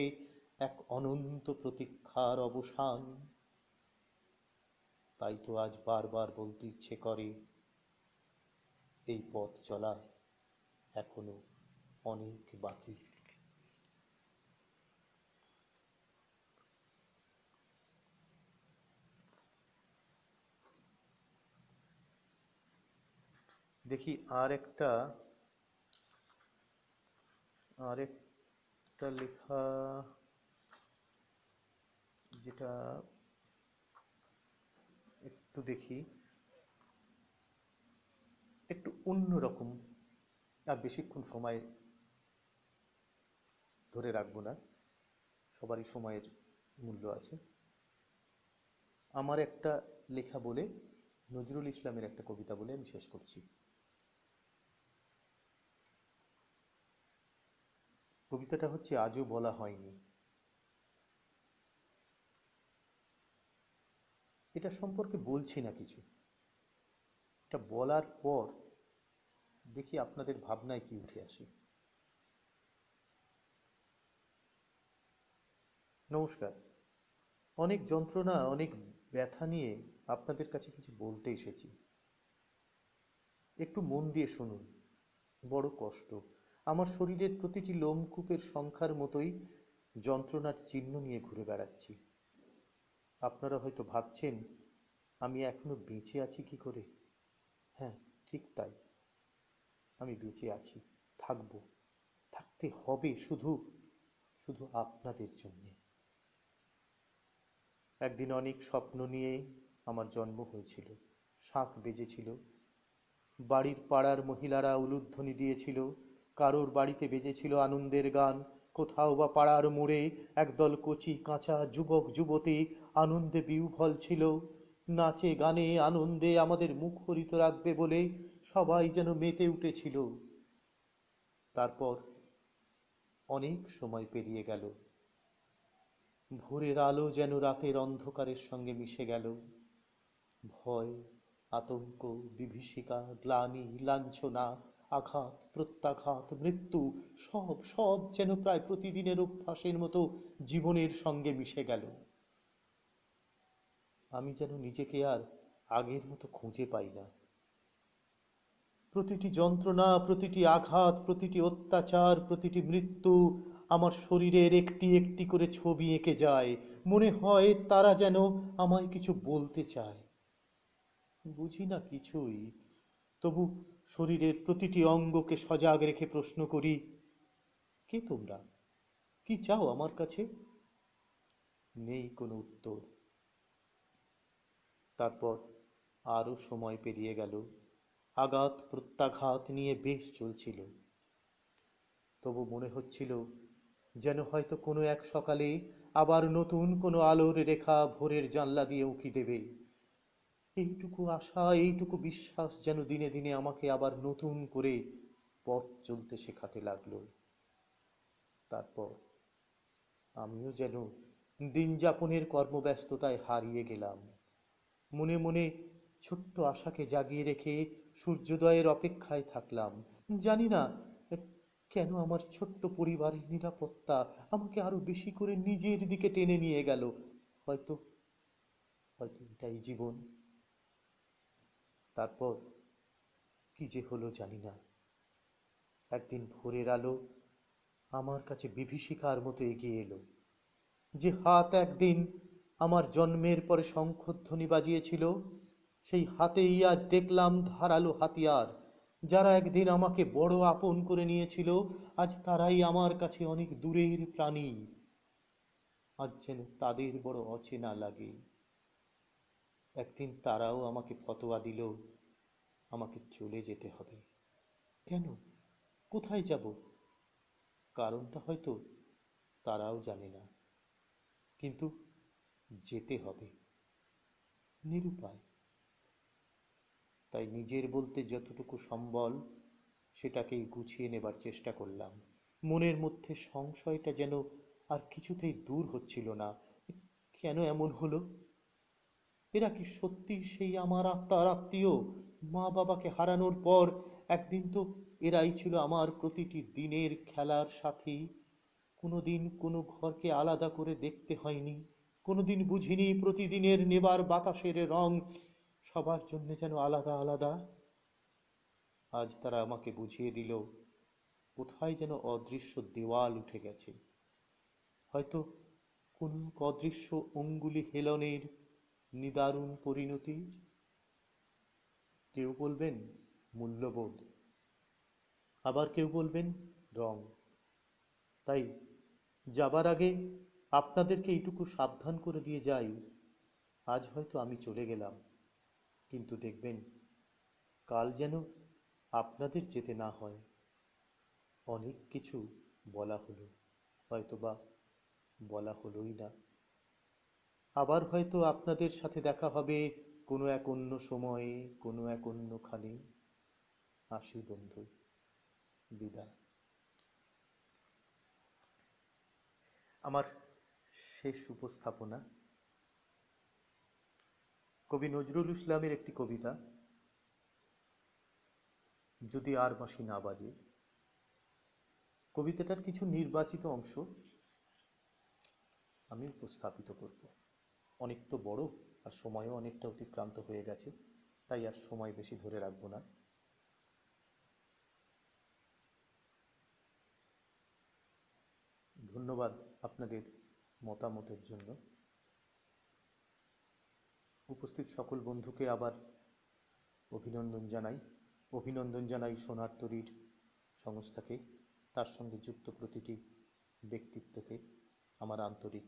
[SPEAKER 1] এক অনন্ত প্রতীক্ষার অবসান। তাই তো আজ বারবার বলতে ইচ্ছে করে, এই পথ চলা এখনো অনেক বাকি। দেখি আর একটা লেখা, যেটা একটু দেখি, একটু অন্যরকম। আর বেশিক্ষণ সময় ধরে রাখবো না, সবারই সময়ের মূল্য আছে। আমার একটা লেখা বলে, নজরুল ইসলামের একটা কবিতা বলে আমি শেষ করছি। কবিতাটা হচ্ছে আজও বলা হয়নি। এটা সম্পর্কে বলছি না কিছু, এটা বলার পর দেখি আপনাদের ভাবনায় কি উঠে আসে। নমস্কার। অনেক যন্ত্রণা, অনেক ব্যথা নিয়ে আপনাদের কাছে কিছু বলতে এসেছি। একটু মন দিয়ে শুনুন। বড় কষ্ট। আমার শরীরের প্রতিটি লোমকূপের সংখ্যার মতোই যন্ত্রণার চিহ্ন নিয়ে ঘুরে বেড়াচ্ছি। আপনারা হয়তো ভাবছেন আমি এখনো বেঁচে আছি কি করে। হ্যাঁ, ঠিক তাই। আমি বেঁচে আছি, থাকবো, থাকতে হবে শুধু শুধু আপনাদের জন্যে। একদিন অনেক স্বপ্ন নিয়ে আমার জন্ম হয়েছিল। শাঁখ বেজেছিল, বাড়ির পাড়ার মহিলারা উলুধ্বনি দিয়েছিল, কারোর বাড়িতে বেজেছিল আনন্দের গান, কোথাও বা পাড়ার মোড়ে একদল কচি কাঁচা যুবক যুবতী আনন্দে বিহ্বল ছিল। নাচে গানে আনন্দে আমাদের মুখরিত রাখবে বলে সবাই যেন মেতে উঠেছিল। তারপর অনেক সময় পেরিয়ে গেল। ভোরের আলো যেন রাতের অন্ধকারের সঙ্গে মিশে গেল। ভয়, আতঙ্ক, বিভীষিকা, গ্লানি, লাঞ্ছনা, আঘাত, প্রত্যাঘাত, মৃত্যু, সব সব যেন প্রায় প্রতিদিনের অভ্যাসের মতো জীবনের সঙ্গে মিশে গেল। আমি যেন নিজেকে আর আগের মতো খুঁজে পাই না। প্রতিটি যন্ত্রণা, প্রতিটি আঘাত, প্রতিটি অত্যাচার, প্রতিটি মৃত্যু আমার শরীরের একটি একটি করে ছবি এঁকে যায়। মনে হয় তারা যেন আমায় কিছু বলতে চায়। বুঝি না কিছুই, তবু শরীরের প্রতিটি অঙ্গকে সজাগ রেখে প্রশ্ন করি, কে তোমরা? কি চাও আমার কাছে? নেই কোনো উত্তর। তারপর আরো সময় পেরিয়ে গেল। আঘাত প্রত্যাঘাত নিয়ে বেশ চলছিল। তবু মনে হচ্ছিল যেন হয়তো কোনো এক সকালে আবার নতুন কোনো আলোর রেখা ভোরের জানলা দিয়ে উঁকি দেবে। এইটুকু আশা, এইটুকু বিশ্বাস যেন দিনে দিনে আমাকে আবার নতুন করে পথ চলতে শেখাতে লাগলো। তারপর আমিও যেন দিন যাপনের কর্মব্যস্ততায় হারিয়ে গেলাম। মনে মনে ছোট্ট আশাকে জাগিয়ে রেখে সূর্যোদয়ের অপেক্ষায় থাকলাম। জানি না কেন আমার ছোট্ট পরিবারের নিরাপত্তা আমাকে আরো বেশি করে নিজের দিকে টেনে নিয়ে গেল। হয়তো হয়তো এটাই জীবন। তারপর কি যে হলো জানি না। একদিন ভোরের আলো আমার কাছে বিভীষিকার মতো এগিয়ে এলো। যে হাত একদিন আমার জন্মের পরে শঙ্খধ্বনি বাজিয়েছিল, সেই হাতেই আজ দেখলাম ধারালো হাতিয়ার। যারা একদিন আমাকে বড় আপন করে নিয়েছিল, আজ তারাই আমার কাছে অনেক দূরের প্রাণী। আজ যেন তাদের বড় অচেনা লাগে। একদিন তারাও আমাকে ফতোয়া দিল, আমাকে চলে যেতে হবে। কেন? কোথায় যাব? কারণটা হয়তো তারাও জানে না, কিন্তু যেতে হবে, নিরুপায়। তাই নিজের বলতে যতটুকু সম্বল সেটাকেই গুছিয়ে নেবার চেষ্টা করলাম। মনের মধ্যে সংশয়টা যেন আর কিছুতেই দূর হচ্ছিল না। কেন এমন হলো? এরা কি সত্যি সেই আমার আত্মার আত্মীয়? মা বাবাকে হারানোর পর একদিন তো এরাই ছিল আমার প্রতিটি দিনের খেলার সাথী। কোনোদিন কোনো ঘরকে আলাদা করে দেখতে হয়নি। কোনোদিন বুঝিনি প্রতিদিনের নেবার বাতাসের রং সবার জন্য যেন আলাদা আলাদা। আজ তারা আমাকে বুঝিয়ে দিল কোথায় যেন অদৃশ্য দেওয়াল উঠে গেছে। হয়তো কোনো এক অদৃশ্য অঙ্গুলি হেলনের নিদারুণ পরিণতি। কেউ বলবেন মূল্যবোধ, আবার কেউ বলবেন রং। তাই যাবার আগে আপনাদেরকে এইটুকু সাবধান করে দিয়ে যাই, আজ হয়তো আমি চলে গেলাম, কিন্তু দেখবেন কাল যেন আপনাদের যেতে না হয়। অনেক কিছু বলা হলো, হয়তোবা বলা হলোই না। আবার হয়তো আপনাদের সাথে দেখা হবে কোনো এক অন্য সময়ে, কোনো এক অন্যখানে। আসি বন্ধু, বিদায়। আমার শেষ উপস্থাপনা কবি নজরুল ইসলামের একটি কবিতা, যদি আর বাঁশি না বাজে। কবিতাটার কিছু নির্বাচিত অংশ আমি উপস্থাপিত করব। অনেক তো বড়, আর সময়ও অনেকটা অতিক্রান্ত হয়ে গেছে, তাই আর সময় বেশি ধরে রাখবো না। ধন্যবাদ আপনাদের মতামতের জন্য। উপস্থিত সকল বন্ধুকে আবার অভিনন্দন জানাই। অভিনন্দন জানাই সোনার তরীর সংস্থাকে, তার সঙ্গে যুক্ত প্রতিটি ব্যক্তিত্বকে আমার আন্তরিক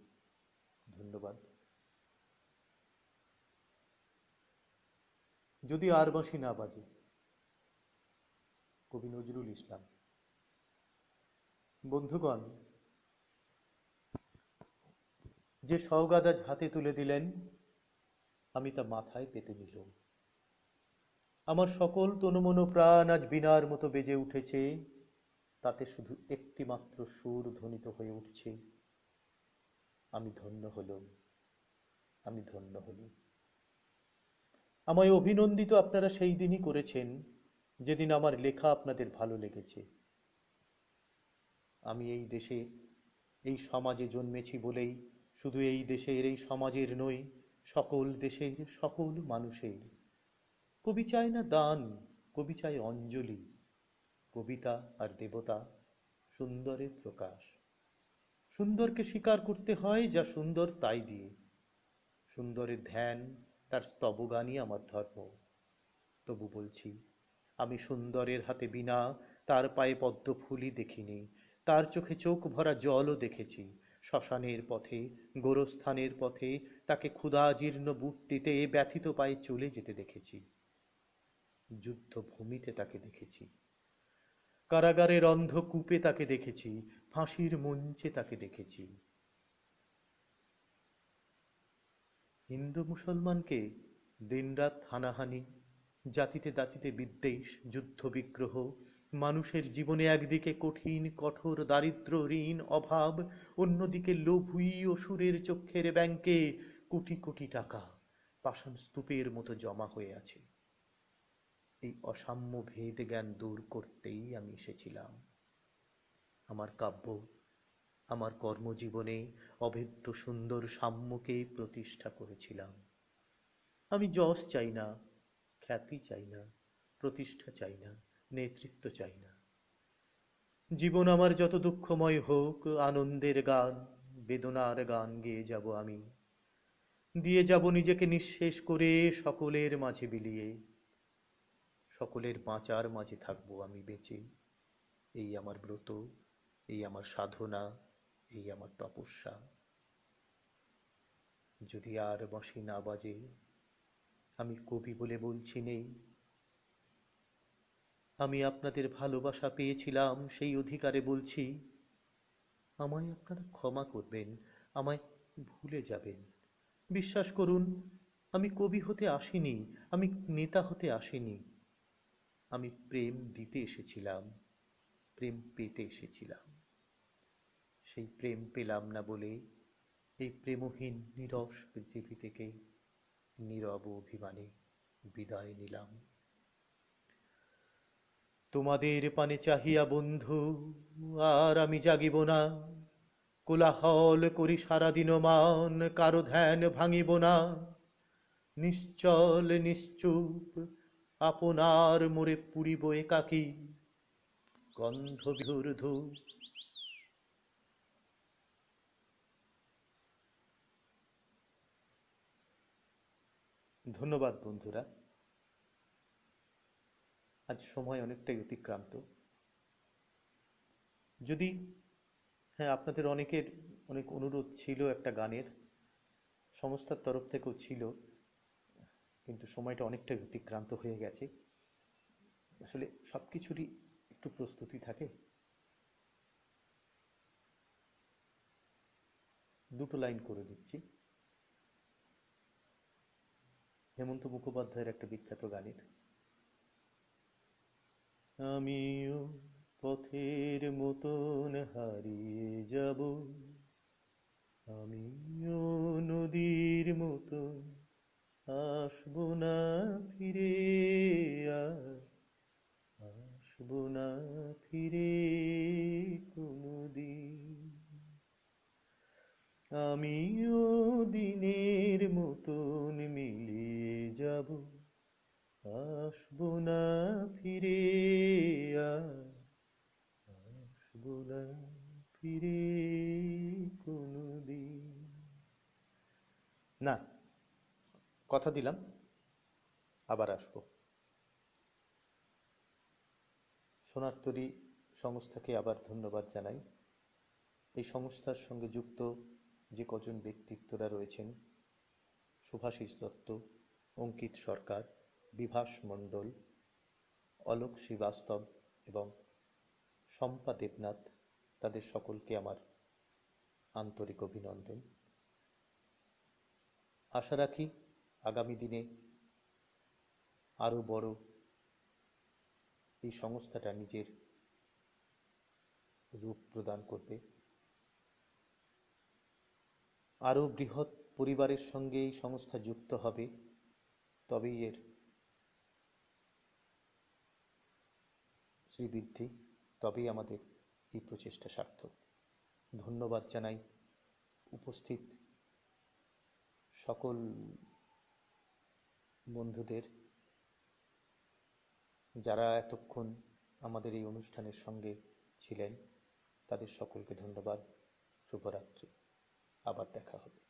[SPEAKER 1] ধন্যবাদ। যদি আর বাঁশি না বাজে, কবি নজরুল ইসলাম। বন্ধুগণ, যে সওগাত আজ হাতে তুলে দিলেন, আমি তা মাথায় পেতে নিলুম। আমার সকল তনুমন প্রাণ আজ বীণার মতো বেজে উঠেছে, তাতে শুধু একটি মাত্র সুর ধ্বনিত হয়ে উঠছে, আমি ধন্য হলুম, আমি ধন্য হলুম। আমায় অভিনন্দিত আপনারা সেই দিনই করেছেন যেদিন আমার লেখা আপনাদের ভালো লেগেছে। আমি এই দেশে, এই সমাজে জন্মেছি বলেই শুধু এই দেশের, এই সমাজের নই, সকল দেশের সকল মানুষের। কবি চায় না দান, কবি চায় অঞ্জলি। কবিতা আর দেবতা সুন্দরের প্রকাশ। সুন্দরকে স্বীকার করতে হয় যা সুন্দর তাই দিয়ে। সুন্দরের ধ্যান, তার স্তবগানই আমার ধর্ম। তবু বলছি, আমি সুন্দরের হাতে বীণা, তার পায়ে পদ্ম ফুলই দেখিনি, তার চোখে চোখ ভরা জলও দেখেছি। শ্মশানের পথে, গোরস্থানের পথে তাকে ক্ষুধাজীর্ণ বুকটিতে ব্যথিত পায়ে চলে যেতে দেখেছি। যুদ্ধভূমিতে তাকে দেখেছি, কারাগারের অন্ধকূপে তাকে দেখেছি, ফাঁসির মঞ্চে তাকে দেখেছি। হিন্দু মুসলমানকে দিনরাত হানাহানি, জাতিতে জাতিতে বিদ্বেষ, যুদ্ধ বিগ্রহ, মানুষের জীবনে একদিকে কঠিন কঠোর দারিদ্র্য, ঋণ, অভাব, অন্যদিকে লোভী অসুরের চক্ষের ব্যাংকে কোটি কোটি টাকা পাষাণ স্তূপের মতো জমা হয়ে আছে। এই অসাম্য ভেদ জ্ঞান দূর করতেই আমি এসেছিলাম। আমার কাব্য, আমার কর্মজীবনে অভেদ্য সুন্দর সাম্যকে প্রতিষ্ঠা করেছিলাম। আমি যশ চাই না, খ্যাতি চাই না, প্রতিষ্ঠা চাই না, নেতৃত্ব চাই না। জীবন আমার যত দুঃখময় হোক, আনন্দের গান, বেদনার গান গেয়ে যাব আমি। দিয়ে যাব নিজেকে নিঃশেষ করে সকলের মাঝে বিলিয়ে। সকলের বাঁচার মাঝে থাকবো আমি বেঁচে। এই আমার ব্রত, এই আমার সাধনা, এই আমার তপস্যা। যদি আর বাঁশি না বাজে, আমি কবি বলে বলছি নেই। আমি আপনাদের ভালোবাসা পেয়েছিলাম, সেই অধিকারে বলছি, আমায় আপনারা ক্ষমা করবেন, আমায় ভুলে যাবেন। বিশ্বাস করুন, আমি কবি হতে আসিনি, আমি নেতা হতে আসিনি। আমি প্রেম দিতে এসেছিলাম, প্রেম পেতে এসেছিলাম। সেই প্রেম পেলাম না বলে এই প্রেমহীন নীরস পৃথিবী থেকে নীরব অভিমানে বিদায় নিলাম। তোমাদের পানে চাহিয়া বন্ধু আর আমি জাগিব না, কোলাহল করি সারাদিন মান, কারো ধ্যান ভাঙিব না। নিশ্চল নিশ্চুপ আপনার মোরে পুরিব একাকী, গন্ধ বিহুর ধূপ। ধন্যবাদ বন্ধুরা। আজ সময় অনেকটাই অতিক্রান্ত। যদি আপনাদের অনেকের অনেক অনুরোধ ছিল একটা গানের, সংস্থার তরফ থেকেও ছিল, কিন্তু সময়টা অনেকটাই অতিক্রান্ত হয়ে গেছে। আসলে সব কিছুরই একটু প্রস্তুতি থাকে। দুটো লাইন করে দিচ্ছি হেমন্ত মুখোপাধ্যায়ের একটা বিখ্যাত গানের। আমিও পথের মতন হারিয়ে যাব, আমিও নদীর মতন আসবো না ফিরে, আর আসবো না ফিরে কোনোদিন। আমিও দিনের মতন মিলিয়ে যাব, আসবো না ফিরে আর, আসবো না ফিরে কোনোদিন। না, কথা দিলাম আবার আসবো। সোনার তরী সংস্থাকে আবার ধন্যবাদ জানাই। এই সংস্থার সঙ্গে যুক্ত যে কজন ব্যক্তিত্বরা রয়েছেন, শুভাশিস দত্ত, অঙ্কিত সরকার, বিভাস মণ্ডল, অলোক শ্রীবাস্তব এবং শম্পা দেবনাথ, তাদের সকলকে আমার আন্তরিক অভিনন্দন। আশা রাখি আগামী দিনে আরও বড় এই সংস্থাটা নিজের রূপ প্রদান করবে, আরও বৃহৎ পরিবারের সঙ্গে এই সংস্থা যুক্ত হবে, তবেই এর শ্রীবৃদ্ধি, তবেই আমাদের এই প্রচেষ্টা সার্থক। ধন্যবাদ জানাই উপস্থিত সকল বন্ধুদের, যারা এতক্ষণ আমাদের এই অনুষ্ঠানের সঙ্গে ছিলেন। তাদের সকলকে ধন্যবাদ। শুভরাত্রি। আবার দেখা হবে।